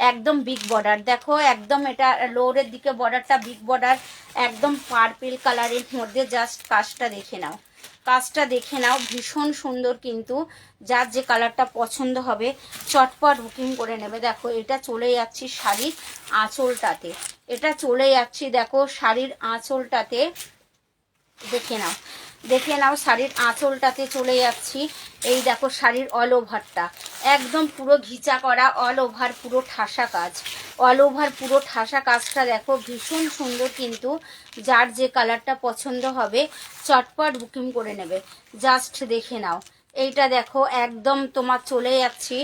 একদম বিগ বর্ডার। দেখো একদম এটা লোয়ারের দিকে বর্ডারটা বিগ বর্ডার, একদম পার্পল কালারের মধ্যে। জাস্ট কাজটা দেখে নাও, কাজটা দেখে নাও ভীষণ সুন্দর। কিন্তু যার যে কালারটা পছন্দ হবে চটপট বুকিং করে নেবে। দেখো এটা চলে যাচ্ছি শাড়ির আঁচলটাতে, এটা চলে যাচ্ছি দেখো শাড়ির আঁচলটাতে, দেখে নাও দেখে নাও শাড়ির আঁচলটাতে চলে যাচ্ছি। এই দেখো শাড়ির অল ওভারটা একদম পুরো ঘিচা করা, অল ওভার পুরো ঠাসা কাজ, অল ওভার পুরো ঠাসা কাজটা দেখো ভীষণ সুন্দর। কিন্তু যার যে কালারটা পছন্দ হবে চটপট বুকিং করে নেবে। জাস্ট দেখে নাও এইটা দেখো একদম তোমার চলে যাচ্ছি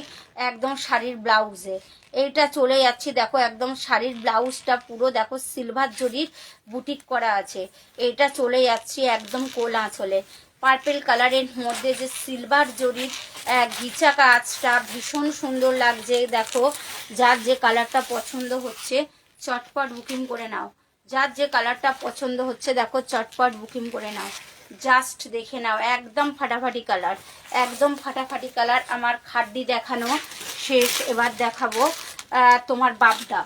একদম শাড়ির ব্লাউজে, এইটা চলে যাচ্ছি দেখো একদম শাড়ির ব্লাউজটা পুরো দেখো সিলভার জরির বুটিক করা আছে। এইটা চলে যাচ্ছি একদম কোল আঁচলে, পার্পল কালারের মধ্যে যে সিলভার জরির ঘিচা কাজটা ভীষণ সুন্দর লাগছে। দেখো যার যে কালারটা পছন্দ হচ্ছে চটপট বুকিং করে নাও, যার যে কালারটা পছন্দ হচ্ছে দেখো চটপট বুকিং করে নাও। জাস্ট দেখে নাও একদম ফাটাফাটি কালার, একদম ফাটাফাটি কালার। আমার খাড্ডি দেখানো শেষ, এবার দেখাবো তোমার বাবদা।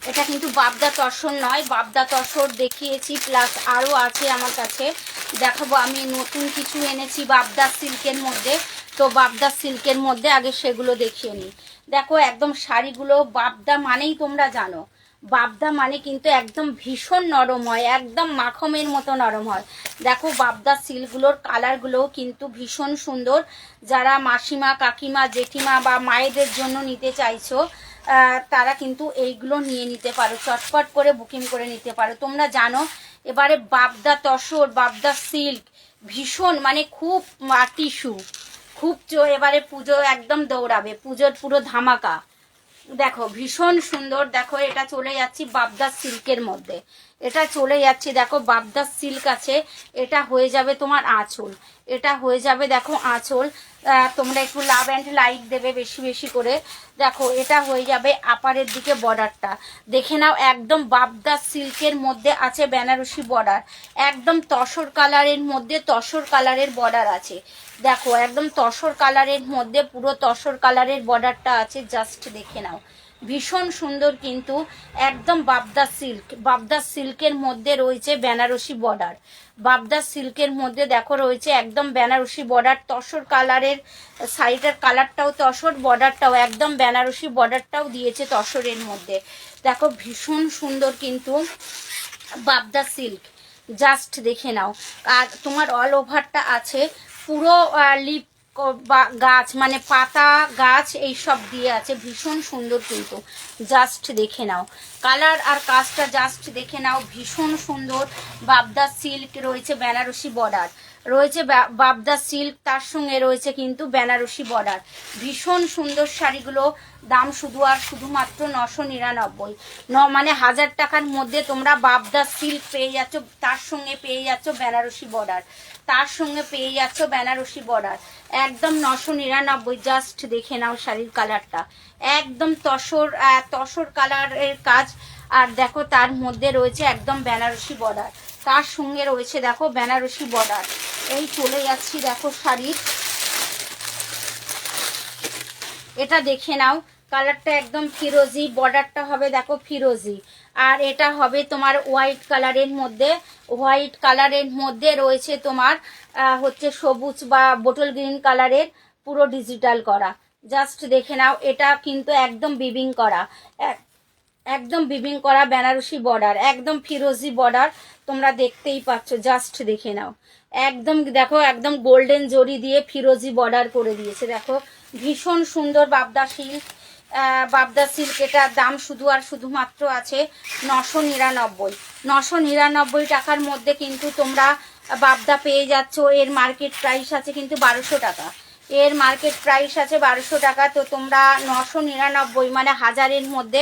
এটা কিন্তু বাবদা তসর নয়, বাবদা তসর দেখিয়েছি প্লাস আরও আছে আমার কাছে, দেখাবো। আমি নতুন কিছু এনেছি বাবদা সিল্কের মধ্যে, তো বাবদা সিল্কের মধ্যে আগে সেগুলো দেখিয়ে নিই। দেখো একদম শাড়িগুলো বাবদা মানেই তোমরা জানো, বাবদা মানে কিন্তু একদম ভীষণ নরম হয়, একদম মাখমের মতো নরম হয়। দেখো বাবদা সিল্কগুলোর কালারগুলোও কিন্তু ভীষণ সুন্দর। যারা মাসিমা কাকিমা জেঠিমা বা মায়েদের জন্য নিতে চাইছো তারা কিন্তু এইগুলো নিয়ে নিতে পারো, চটপট করে বুকিং করে নিতে পারো। তোমরা জানো এবারে বাবদা তসর বাবদা সিল্ক ভীষণ মানে খুব টিস্যু, খুব এবারে পুজো একদম দৌড়াবে, পুজোর পুরো ধামাকা। দেখো ভীষণ সুন্দর। দেখো এটা চলে যাচ্ছি বাবদা সিল্কের মধ্যে, এটা চলে যাচ্ছি দেখো বাবদা সিল্ক আছে, এটা হয়ে যাবে তোমার আঁচল, এটা হয়ে যাবে দেখো আঁচল। তোমরা একটু লাভ অ্যান্ড লাইক দেবে বেশি বেশি করে। দেখো এটা হয়ে যাবে আপারের দিকে বর্ডারটা, দেখে নাও একদম বাবদা সিল্কের মধ্যে আছে বেনারসি বর্ডার, একদম তসর কালারের মধ্যে তসর কালারের বর্ডার আছে। দেখো একদম তসর কালারের মধ্যে পুরো তসর কালারের বর্ডারটা আছে। জাস্ট দেখে নাও ভীষণ সুন্দর। কিন্তু একদম বাবদা সিল্ক, বাবদা সিল্কের মধ্যে রয়েছে বেনারসি বর্ডার, বাবদা সিল্কের মধ্যে দেখো রয়েছে একদম বেনারসি বর্ডার, তসর কালারের শাড়িটার কালারটাও তসর, বর্ডারটাও একদম বেনারসি বর্ডারটাও দিয়েছে তসরের মধ্যে। দেখো ভীষণ সুন্দর কিন্তু বাবদা সিল্ক, জাস্ট দেখে নাও। আর তোমার অল ওভারটা আছে পুরো লিপ বা গাছ মানে পাতা গাছ এই সব দিয়ে আছে, ভীষণ সুন্দর কিন্তু। জাস্ট দেখে নাও কালার আর কাজটা, জাস্ট দেখে নাও ভীষণ সুন্দর। বাবদা সিল্ক রয়েছে, বেনারসি বর্ডার রয়েছে, বাবদা সিল্ক তার সঙ্গে রয়েছে কিন্তু বেনারসি বর্ডার, ভীষণ সুন্দর শাড়িগুলো। দাম শুধু আর শুধুমাত্র 999, মানে 1000 টাকার মধ্যে তোমরা বাবদা সিল্ক পেয়ে যাচ্ছ, তার সঙ্গে পেয়ে যাচ্ছ বেনারসি বর্ডার, তার সঙ্গে পেয়ে যাচ্ছ বেনারসি বর্ডার, একদম 999। জাস্ট দেখে নাও শাড়ির কালারটা একদম তসর তসর কালারের কাজ। আর দেখো তার মধ্যে রয়েছে একদম বেনারসি বর্ডার, তার সঙ্গে রয়েছে দেখো বেনারসি বর্ডার। এই চলে যাচ্ছি দেখো শাড়ির, এটা দেখে নাও কালারটা একদম ফিরোজি, বর্ডারটা হবে দেখো ফিরোজি, আর এটা হবে তোমার হোয়াইট কালারের মধ্যে, হোয়াইট কালারের মধ্যে রয়েছে তোমার হচ্ছে সবুজ বা বোটল গ্রিন কালারের পুরো ডিজিটাল করা। জাস্ট দেখে নাও এটা কিন্তু একদম বিবিং করা, একদম বিবিং করা বেনারসি বর্ডার, একদম ফিরোজি বর্ডার তোমরা দেখতেই পাচ্ছ। জাস্ট দেখে নাও একদম দেখো একদম গোল্ডেন জরি দিয়ে ফিরোজি বর্ডার করে দিয়েছে। দেখো ভীষণ সুন্দর বাবদা সিল্ক, বাবদা সিল্ক। এটার দাম শুধু আর শুধুমাত্র আছে 999, 999 টাকার মধ্যে কিন্তু তোমরা বাবদা পেয়ে যাচ্ছ। এর মার্কেট প্রাইস আছে কিন্তু 1200 টাকা, এর মার্কেট প্রাইস আছে 1200 টাকা। তো তোমরা 999 মানে 1000-এর মধ্যে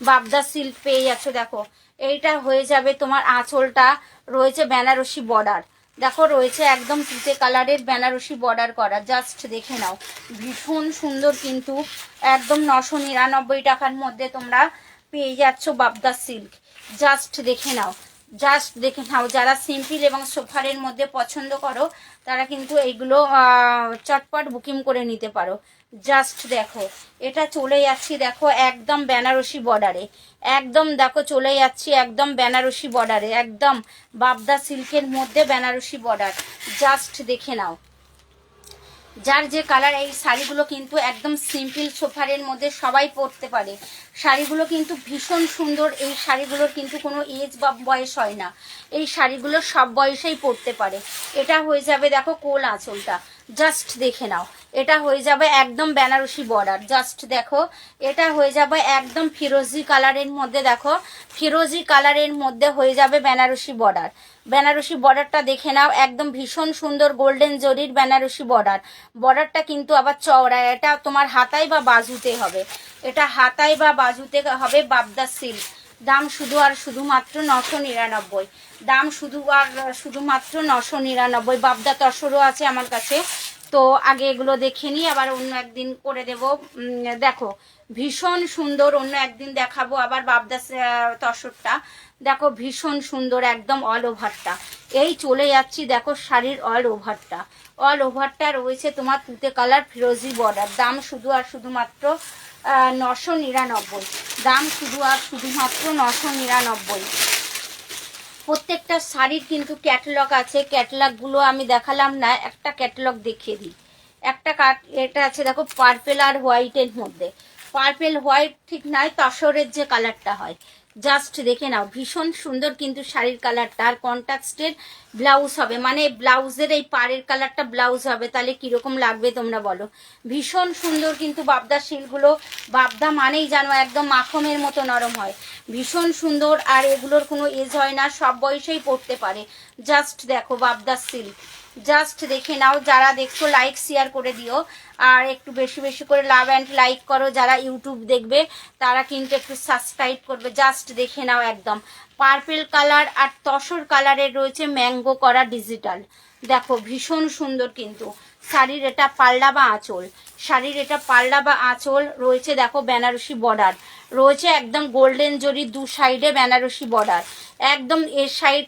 বাবদা সিল্ক পেয়ে যাচ্ছ। দেখো এইটা হয়ে যাবে তোমার আঁচলটা রয়েছে বেনারসি বর্ডার, দেখো রয়েছে একদম তুতে কালারের বেনারসি বর্ডার করা, জাস্ট দেখে নাও ভীষণ সুন্দর কিন্তু একদম 999 টাকার মধ্যে তোমরা পেয়ে যাচ্ছ বাবদা সিল্ক। জাস্ট দেখে নাও, জাস্ট দেখে নাও, যারা সিম্পল এবং সোফারের মধ্যে পছন্দ করো তারা কিন্তু এইগুলো চটপট বুকিং করে নিতে পারো। জাস্ট দেখো এটা চলে যাচ্ছি দেখো একদম বেনারসি বর্ডারে, একদম দেখো চলে যাচ্ছি একদম বেনারসি বর্ডারে, একদম বাবদা সিল্কের মধ্যে বেনারসি বর্ডার। জাস্ট দেখে নাও, যার যে কালার, এই শাড়িগুলো কিন্তু একদম সিম্পল সোফারের মধ্যে সবাই পরতে পারে। শাড়িগুলো কিন্তু ভীষণ সুন্দর, এই শাড়িগুলোর কিন্তু কোনো এজ বা বয়স হয় না, এই শাড়িগুলো সব বয়সেই পরতে পারে। এটা হয়ে যাবে দেখো কোল আঁচলটা, জাস্ট দেখে নাও, এটা হয়ে যাবে একদম বেনারসি বর্ডার। জাস্ট দেখো এটা হয়ে যাবে একদম ফিরোজি কালারের মধ্যে, দেখো ফিরোজি কালারের মধ্যে হয়ে যাবে বেনারসি বর্ডার। বেনারসি বর্ডারটা দেখে নাও, একদম ভীষণ সুন্দর গোল্ডেন জরির বেনারসি বর্ডার। বর্ডারটা কিন্তু আবার চওড়া, এটা তোমার হাতায় বা বাজুতে হবে, এটা হাতায় বা বাজুতে হবে বাবদা সিল্ক। দাম শুধু আর শুধুমাত্র 999, দাম শুধুমাত্র 999। বাবদা তসরও আছে আমার কাছে, তো আগে এগুলো দেখে নিই, আবার অন্য একদিন করে দেব। দেখো ভীষণ সুন্দর, অন্য একদিন দেখাবো আবার বাবদা তসরটা। দেখো ভীষণ সুন্দর একদম অল ওভারটা, এই চলে যাচ্ছি দেখো শাড়ির অল ওভারটা, অল ওভারটা রয়েছে তোমার তুতে কালার ফিরোজি বর্ডার। দাম শুধু আর শুধুমাত্র 999, দাম শুধু আর শুধুমাত্র 999। প্রত্যেকটা শাড়ির কিন্তু ক্যাটালগ আছে, ক্যাটালগুলো আমি দেখালাম না, একটা ক্যাটালগ দেখিয়ে দিই। একটা এটা আছে দেখো পার্পেল আর হোয়াইটের মধ্যে, পার্পেল হোয়াইট ঠিক নয়, তসরের যে কালারটা হয়। জাস্ট দেখে নাও ভীষণ সুন্দর কিন্তু শাড়ির কালারটা, আর কন্ট্রাস্টের ব্লাউজ হবে, মানে ব্লাউজের এই পাড়ের কালারটা ব্লাউজ হবে, তাহলে কিরকম লাগবে তোমরা বলো। ভীষণ সুন্দর কিন্তু বাবদা শিলগুলো, বাবদা মানেই জানো একদম মাখনের মতো নরম হয়, ভীষণ সুন্দর, আর এগুলোর কোনো এজ হয় না, সব বয়সেই পড়তে পারে। জাস্ট দেখো বাবদা সিল্ক, জাস্ট দেখে নাও। যারা দেখছো লাইক শেয়ার করে দিও, আর একটু বেশি বেশি করে লাভ অ্যান্ড লাইক করো। যারা ইউটিউব দেখবে তারা কিন্তু একটু সাবস্ক্রাইব করবে। জাস্ট দেখে নাও একদম পার্পেল কালার আর তসর কালারের রয়েছে ম্যাঙ্গো করা ডিজিটাল। দেখো ভীষণ সুন্দর কিন্তু শাড়ির এটা পাল্লা বা আঁচল, শাড়ির এটা পাল্লা বা আঁচল রয়েছে। দেখো বেনারসি বর্ডার রয়েছে একদম গোল্ডেন জরি, দু সাইডে বেনারসি বর্ডার, একদম এর সাইড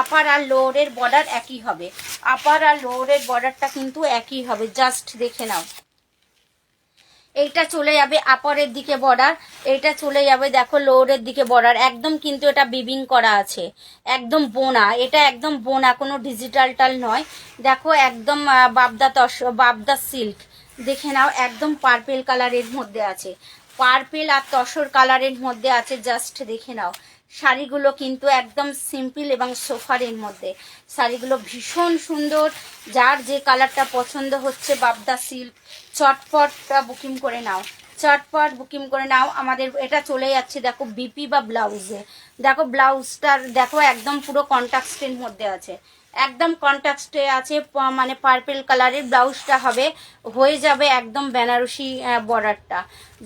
আপার আর লোয়ারের বর্ডার একই হবে, আপার আর লোয়ারের বর্ডারটা কিন্তু একই হবে। জাস্ট দেখে নাও, এইটা চলে যাবে আপারের দিকে বর্ডার, এইটা চলে যাবে দেখো লোয়ারের দিকে বর্ডার, একদম কিন্তু এটা বিবিং করা আছে, একদম বোনা, এটা একদম বোনা, কোনো ডিজিটালটাল নয়। দেখো একদম বাবদা সিল্ক, দেখে নাও একদম পার্পেল কালারের মধ্যে আছে, পার্পেল আর তসর কালারের মধ্যে আছে। জাস্ট দেখে নাও শাড়িগুলো কিন্তু একদম সিম্পল এবং সোফারের মধ্যে, শাড়িগুলো ভীষণ সুন্দর। যার যে কালারটা পছন্দ হচ্ছে বাবদা সিল্ক, চটপটটা বুকিং করে নাও, চটপট বুকিং করে নাও। আমাদের এটা চলে যাচ্ছে দেখো বিপি বা ব্লাউজে, দেখো ব্লাউজটার দেখো একদম পুরো কন্ট্রাস্টের মধ্যে আছে, একদম কন্ট্রাস্টে আছে, মানে পার্পেল কালারের ব্লাউজটা হবে, হয়ে যাবে একদম বেনারসি বর্ডারটা।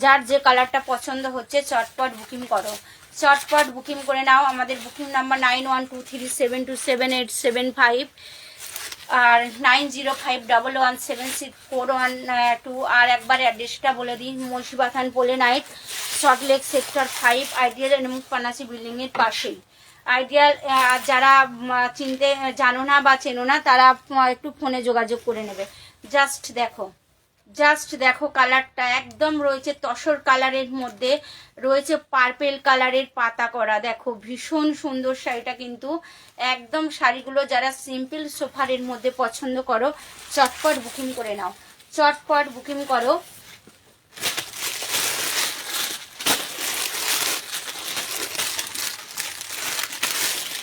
যার যে কালারটা পছন্দ হচ্ছে চটপট বুকিং করো, চটপট বুকিং করে নাও। আমাদের বুকিং নাম্বার 9123727875 আর 9051176412। আর একবার অ্যাড্রেসটা বলে দিই, মুন্সিবাথান পোলে নাইট, সল্টলেক সেক্টর 5, আইডিয়াল এবং পানাসি বিল্ডিংয়ের পাশেই। আইডিয়াল যারা চিনতে জানো না বা চেনো না তারা একটু ফোনে যোগাযোগ করে নেবে। জাস্ট দেখো, জাস্ট দেখো কালারটা একদম রয়েছে তসর কালারের মধ্যে, রয়েছে পার্পেল কালারের পাতা করা। দেখো ভীষণ সুন্দর শাড়িটা কিন্তু একদম। শাড়িগুলো যারা সিম্পল সোফারের মধ্যে পছন্দ করো চটপট বুকিং করে নাও, চটপট বুকিং করো।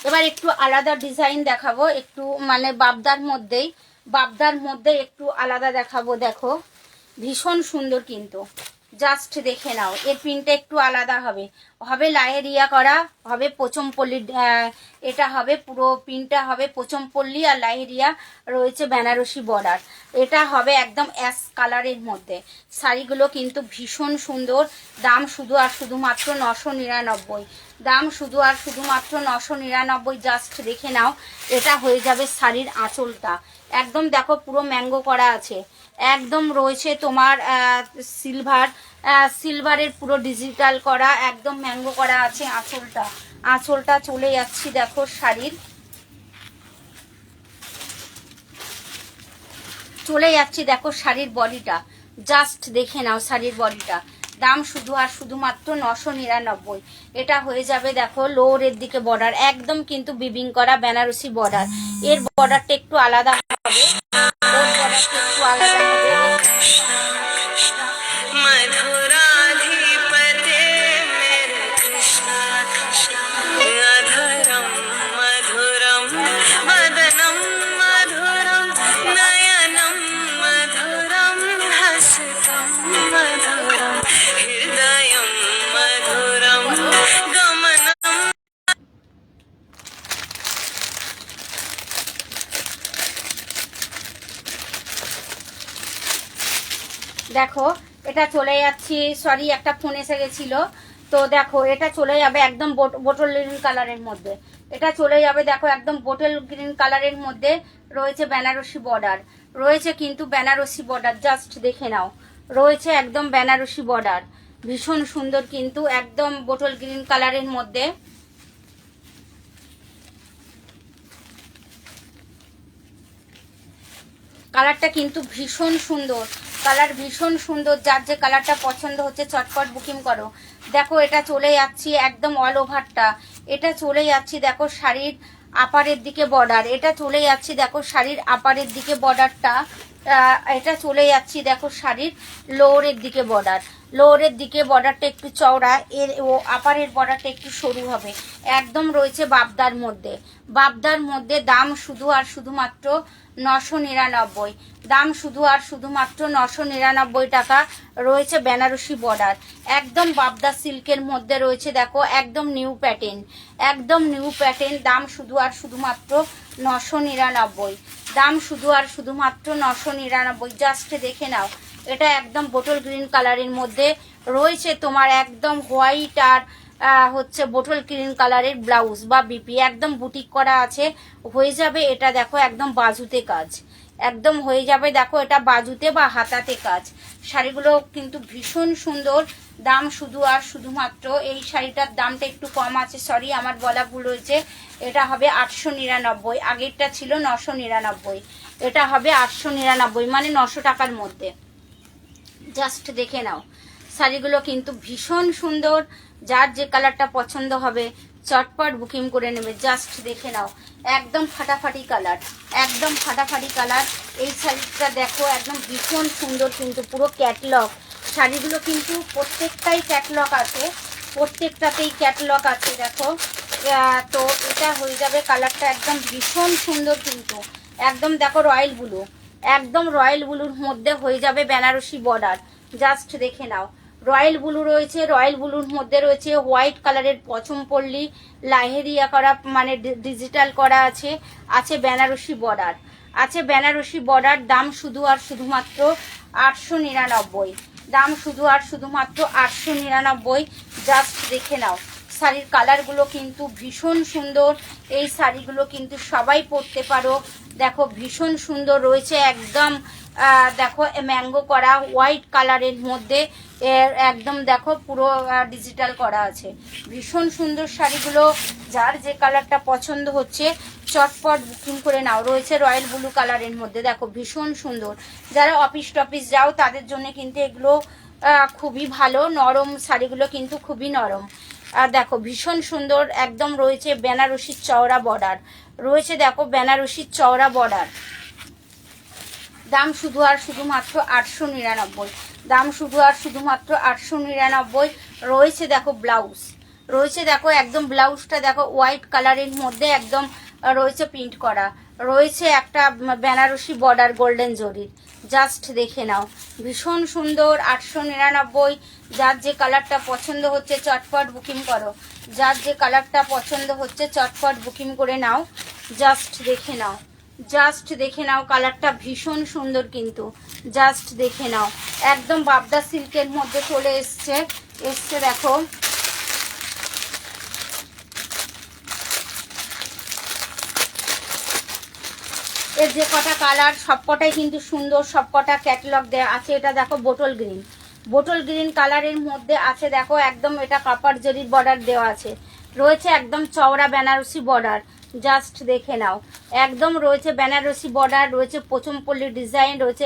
এবার একটু আলাদা ডিজাইন দেখাবো, একটু মানে বাবদার মধ্যে একটু আলাদা দেখাবো। দেখো ভীষণ সুন্দর কিন্তু, জাস্ট দেখে নাও, এর প্রিন্টটা একটু আলাদা হবে, হবে লাহেরিয়া করা, হবে পোচমপল্লি, এটা হবে পুরো প্রিন্টটা হবে পোচমপল্লি আর লাহেরিয়া রয়েছে বেনারসি বর্ডার। এটা হবে একদম অ্যাশ কালারের মধ্যে। শাড়িগুলো কিন্তু ভীষণ সুন্দর, দাম শুধু আর শুধুমাত্র 999, দাম শুধু আর শুধুমাত্র 999। জাস্ট দেখে নাও, এটা হয়ে যাবে শাড়ির আঁচলটা। একদম দেখো পুরো ম্যাঙ্গো করা আছে, একদম রয়েছে তোমার সিলভারের পুরো ডিজিটাল করা, একদম ম্যাঙ্গো করা আছে আঁচলটা। আঁচলটা চলে যাচ্ছি দেখো শাড়ির, চলে যাচ্ছি দেখো শাড়ির বডিটা। জাস্ট দেখে নাও শাড়ির বডিটা। দাম শুধু আর শুধুমাত্র 999। এটা হয়ে যাবে দেখো লোরের দিকে বর্ডার, একদম কিন্তু বিবিং করা বেনারসি বর্ডার। এর বর্ডারটা একটু আলাদা হবে, ওর বর্ডারটা একটু আলাদা হবে। দেখো এটা চলে যাচ্ছি, সরি একটা ফোন এসে গেছিল। তো দেখো এটা চলে যাবে একদম বোটল গ্রিন কালারের মধ্যে। এটা চলে যাবে দেখো একদম বোটল গ্রিন কালারের মধ্যে। রয়েছে বেনারসি বর্ডার, রয়েছে কিন্তু বেনারসি বর্ডার। জাস্ট দেখে নাও, রয়েছে একদম বেনারসি বর্ডার, ভীষণ সুন্দর কিন্তু একদম বোটল গ্রিন কালারের মধ্যে। কালারটা কিন্তু ভীষণ সুন্দর, কালার ভীষণ সুন্দর। যার যে কালারটা পছন্দ হচ্ছে চটপট বুকিং করো। দেখো এটা চলে যাচ্ছি একদম অল ওভারটা, এটা চলে যাচ্ছি দেখো শাড়ির আপারের দিকে বর্ডার, এটা চলে যাচ্ছি দেখো শাড়ির আপারের দিকে বর্ডারটা। এটা চলে যাচ্ছি দেখো শাড়ির লোয়ারের দিকে বর্ডার। লোয়ারের দিকে বর্ডারটা একটু চওড়া, এর ও আপারের বর্ডারটা একটু সরু হবে। একদম রয়েছে বাবদার মধ্যে, বাবদার মধ্যে। দাম শুধু আর শুধুমাত্র 999। দাম শুধু আর শুধুমাত্র 999 টাকা। রয়েছে বেনারসি বর্ডার, একদম বাবদা সিল্কের মধ্যে রয়েছে দেখো, একদম নিউ প্যাটার্ন, একদম নিউ প্যাটার্ন। দাম শুধু আর শুধুমাত্র 999। দাম শুধু আর শুধুমাত্র 999। জাস্ট দেখে নাও, এটা একদম বোটল গ্রিন কালারের মধ্যে রয়েছে তোমার একদম হোয়াইট আর হচ্ছে বোটল গ্রিন কালারের ব্লাউজ বা বিপি, একদম বুটিক করা আছে। হয়ে যাবে এটা দেখো একদম বাজুতে কাজ, একদম হয়ে যাবে দেখো এটা বাজুতে বা হাতাতে কাজ। শাড়িগুলো কিন্তু ভীষণ সুন্দর। দাম শুধু আর শুধুমাত্র, এই শাড়িটার দামটা একটু কম আছে, সরি আমার বলা ভুল হয়েছে। এটা হবে 899, আগেরটা ছিল 999, এটা হবে 899 মানে 900 টাকার মধ্যে। জাস্ট দেখে নাও, শাড়িগুলো কিন্তু ভীষণ সুন্দর। যার যে কালারটা পছন্দ হবে চটপট বুকিং করে নেবে। জাস্ট দেখে নাও, একদম ফাটাফাটি কালার, একদম ফাটাফাটি কালার। এই শাড়িটা দেখো একদম ভীষণ সুন্দর কিন্তু পুরো ক্যাটলগ। শাড়িগুলো কিন্তু প্রত্যেকটাই ক্যাটলগ আছে, প্রত্যেকটাতেই ক্যাটলগ আছে দেখো। তো এটা হয়ে যাবে কালারটা একদম ভীষণ সুন্দর কিন্তু একদম দেখো রয়্যাল ব্লু, একদম রয়্যাল ব্লুর মধ্যে হয়ে যাবে বেনারসি বর্ডার। জাস্ট দেখে নাও, রয়্যাল ব্লু রয়েছে, রয়্যাল ব্লুর মধ্যে রয়েছে হোয়াইট কালারের পছম পল্লী লাহেরিয়া করা মানে ডিজিটাল করা আছে। আছে বেনারসি বর্ডার, আছে বেনারসি বর্ডার। দাম শুধু আর শুধুমাত্র 899। দাম শুধু আর শুধুমাত্র 899। জাস্ট দেখে নাও, শাড়ির কালারগুলো কিন্তু ভীষণ সুন্দর। এই শাড়িগুলো কিন্তু সবাই পরতে পারো। দেখো ভীষণ সুন্দর রয়েছে একদম দেখো ম্যাঙ্গো করা হোয়াইট কালারের মধ্যে, একদম দেখো পুরো ডিজিটাল করা আছে। ভীষণ সুন্দর শাড়িগুলো। যার যে কালারটা পছন্দ হচ্ছে চটপট বুকিং করে নাও। রয়েছে রয়্যাল ব্লু কালারের মধ্যে, দেখো ভীষণ সুন্দর। যারা অফিস টফিস যাও তাদের জন্য কিন্তু এগুলো খুবই ভালো। নরম শাড়িগুলো কিন্তু খুবই নরম। আর দেখো ভীষণ সুন্দর একদম রয়েছে বেনারসির চওড়া বর্ডার, রয়েছে দেখো বেনারসির চওড়া বর্ডার। দাম শুধু আর শুধুমাত্র 899। দাম শুধু আর শুধুমাত্র 899। রয়েছে দেখো ব্লাউজ, রয়েছে দেখো একদম ব্লাউজটা দেখো হোয়াইট কালারের মধ্যে একদম রয়েছে প্রিন্ট করা। রয়েছে একটা বেনারসি বর্ডার গোল্ডেন জরির। জাস্ট দেখে নাও, ভীষণ সুন্দর। 899। যার যে কালারটা পছন্দ হচ্ছে চটপট বুকিং করো। যার যে কালারটা পছন্দ হচ্ছে চটপট বুকিং করে নাও। জাস্ট দেখে নাও, জাস্ট দেখে নাও, কালারটা ভীষণ সুন্দর কিন্তু। জাস্ট দেখে নাও, একদম বাবদা সিল্কের মধ্যে চলে এসছে দেখো। এর যে কটা কালার সবকটাই কিন্তু সুন্দর, সবকটা ক্যাটালগ দেওয়া আছে। এটা দেখো বোটল গ্রিন কালারের মধ্যে আছে, দেখো একদম এটা কাপার জরির বর্ডার দেওয়া আছে, রয়েছে একদম চওড়া বেনারসি বর্ডার, জাস্ট দেখে নাও। একদম রয়েছে বেনারসি বর্ডার, রয়েছে পোচমপল্লি ডিজাইন, রয়েছে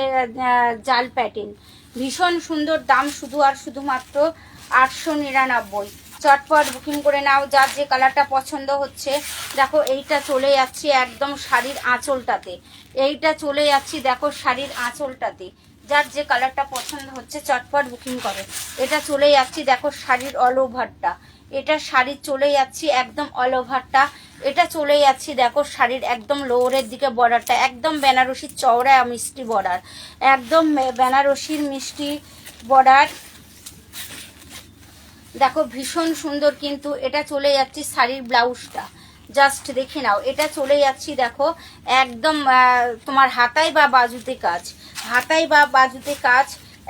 জাল প্যাটার্ন, ভীষণ সুন্দর। দাম শুধু আর শুধুমাত্র 899। চটপট বুকিং করে নাও, যার যে কালারটা পছন্দ হচ্ছে। দেখো এইটা চলে যাচ্ছি একদম শাড়ির আঁচলটাতে, এইটা চলে যাচ্ছি দেখো শাড়ির আঁচলটাতে, যার যে কালারটা পছন্দ হচ্ছে চটপট বুকিং করো। এটা চলে যাচ্ছি দেখো শাড়ির অল ওভারটা, এটা শাড়ির চলে যাচ্ছি একদম অল ওভারটা। এটা চলে যাচ্ছি দেখো শাড়ির একদম লোয়ারের দিকে বর্ডারটা, একদম বেনারসির চওড়া মিষ্টি বর্ডার, একদম বেনারসির মিষ্টি বর্ডার। দেখো ভীষণ সুন্দর কিন্তু। এটা চলে যাচ্ছি শাড়ির ব্লাউজটা, জাস্ট দেখে নাও। এটা চলে যাচ্ছি দেখো একদম তোমার হাতায় বা বাজুতে কাজ, হাতায় বা বাজুতে কাজ,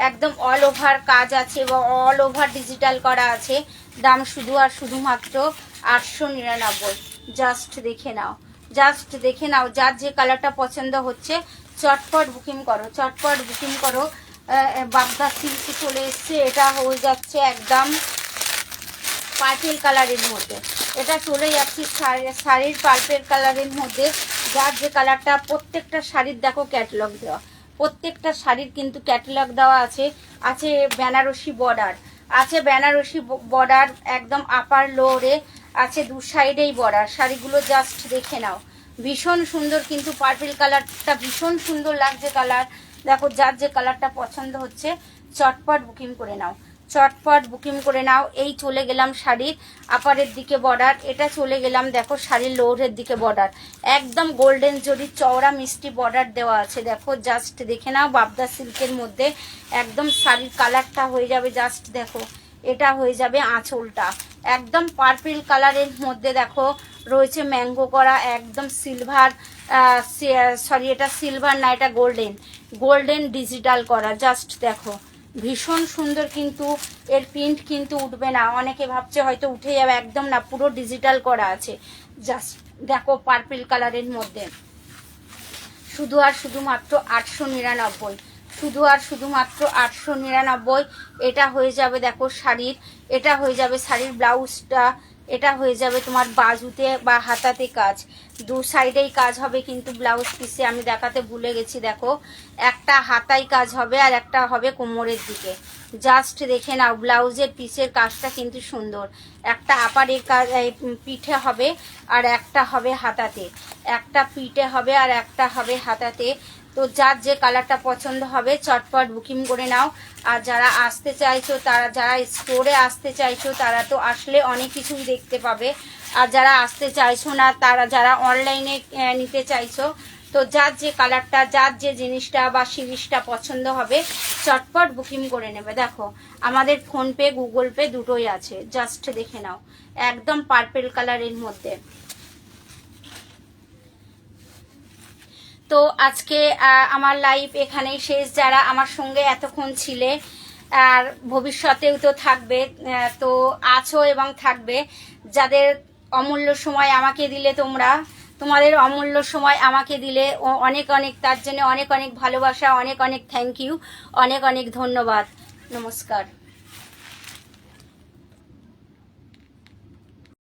একদম অল ওভার কাজ আছে বা অল ওভার ডিজিটাল করা আছে। দাম শুধু আর শুধুমাত্র 899। জাস্ট দেখে নাও, জাস্ট দেখে নাও। যার যে কালারটা পছন্দ হচ্ছে চটপট বুকিং করো, চটপট বুকিং করো। বাগদা সিল্কে চলে এসছে, এটা হয়ে যাচ্ছে একদম পার্পেল কালারের মধ্যে। এটা চলে যাচ্ছি শাড়ির পার্পেল কালারের মধ্যে, যার যে কালারটা। প্রত্যেকটা শাড়ির দেখো ক্যাটালগ দেওয়া, প্রত্যেকটা শাড়ির কিন্তু ক্যাটালগ দেওয়া আছে। আছে বেনারসি বর্ডার, আছে বেনারসি বর্ডার একদম আপার লোরে আছে, দু সাইডেই বর্ডার। শাড়িগুলো জাস্ট দেখে নাও, ভীষণ সুন্দর কিন্তু। পার্পেল কালারটা ভীষণ সুন্দর লাগছে কালার। দেখো যার যে কালারটা পছন্দ হচ্ছে চটপট বুকিং করে নাও, চটপট বুকিং করে নাও। এই চলে গেলাম শাড়ির আপারের দিকে বর্ডার, এটা চলে গেলাম দেখো শাড়ির লোরের দিকে বর্ডার, একদম গোল্ডেন জরির চওড়া মিষ্টি বর্ডার দেওয়া আছে। দেখো জাস্ট দেখে নাও, বাবদা সিল্কের মধ্যে একদম শাড়ির কালারটা হয়ে যাবে, জাস্ট দেখো এটা হয়ে যাবে আঁচলটা একদম পার্পল কালারের মধ্যে। দেখো রয়েছে ম্যাঙ্গো করা একদম সিলভার, সরি এটা সিলভার না, এটা গোল্ডেন ডিজিটাল করা। জাস্ট দেখো ভীষণ সুন্দর কিন্তু। এর প্রিন্ট কিন্তু উঠবে না, অনেকে ভাবছে হয়তো উঠে যাবে, একদম না, পুরো ডিজিটাল করা আছে। জাস্ট দেখো পার্পল কালারের মধ্যে শুধু আর শুধুমাত্র 899, শুধু আর শুধুমাত্র 899। এটা হয়ে যাবে দেখো শাড়ির, এটা হয়ে যাবে শাড়ির ব্লাউজটা, এটা হয়ে যাবে তোমার বাজুতে বা হাতাতে কাজ, দু সাইডেই কাজ হবে কিন্তু ব্লাউজ পিসে আমি দেখাতে ভুলে গেছি। দেখো একটা হাতায় কাজ হবে আর একটা হবে কোমরের দিকে। জাস্ট দেখে নাও, ব্লাউজের পিসের কাজটা কিন্তু সুন্দর। একটা আপারের কাজ পিঠে হবে আর একটা হবে হাতাতে, একটা পিঠে হবে আর একটা হবে হাতাতে। তো যার যে কালারটা পছন্দ হবে চটপট বুকিং করে নাও। আর যারা আসতে চাইছো, তারা যারা স্টোরে আসতে চাইছো তারা তো আসলে অনেক কিছুই দেখতে পাবে। আর যারা আসতে চাইছো না, তারা যারা অনলাইনে নিতে চাইছো, তো যার যে কালারটা, যার যে জিনিসটা বা সিরিজটা পছন্দ হবে চটপট বুকিং করে নেবে। দেখো আমাদের ফোনপে গুগল পে দুটোই আছে, জাস্ট দেখে নাও একদম পার্পল কালারের মধ্যে। তো আজকে আমার লাইভ এখানেই শেষ। যারা আমার সঙ্গে এতক্ষণ ছিলে আর ভবিষ্যতেও তো থাকবে, তো আছো এবং থাকবে, যাদের অমূল্য সময় আমাকে দিলে, তোমাদের অমূল্য সময় আমাকে দিলে অনেক অনেক, তার জন্য অনেক অনেক ভালোবাসা, অনেক অনেক থ্যাংক ইউ, অনেক অনেক ধন্যবাদ। নমস্কার।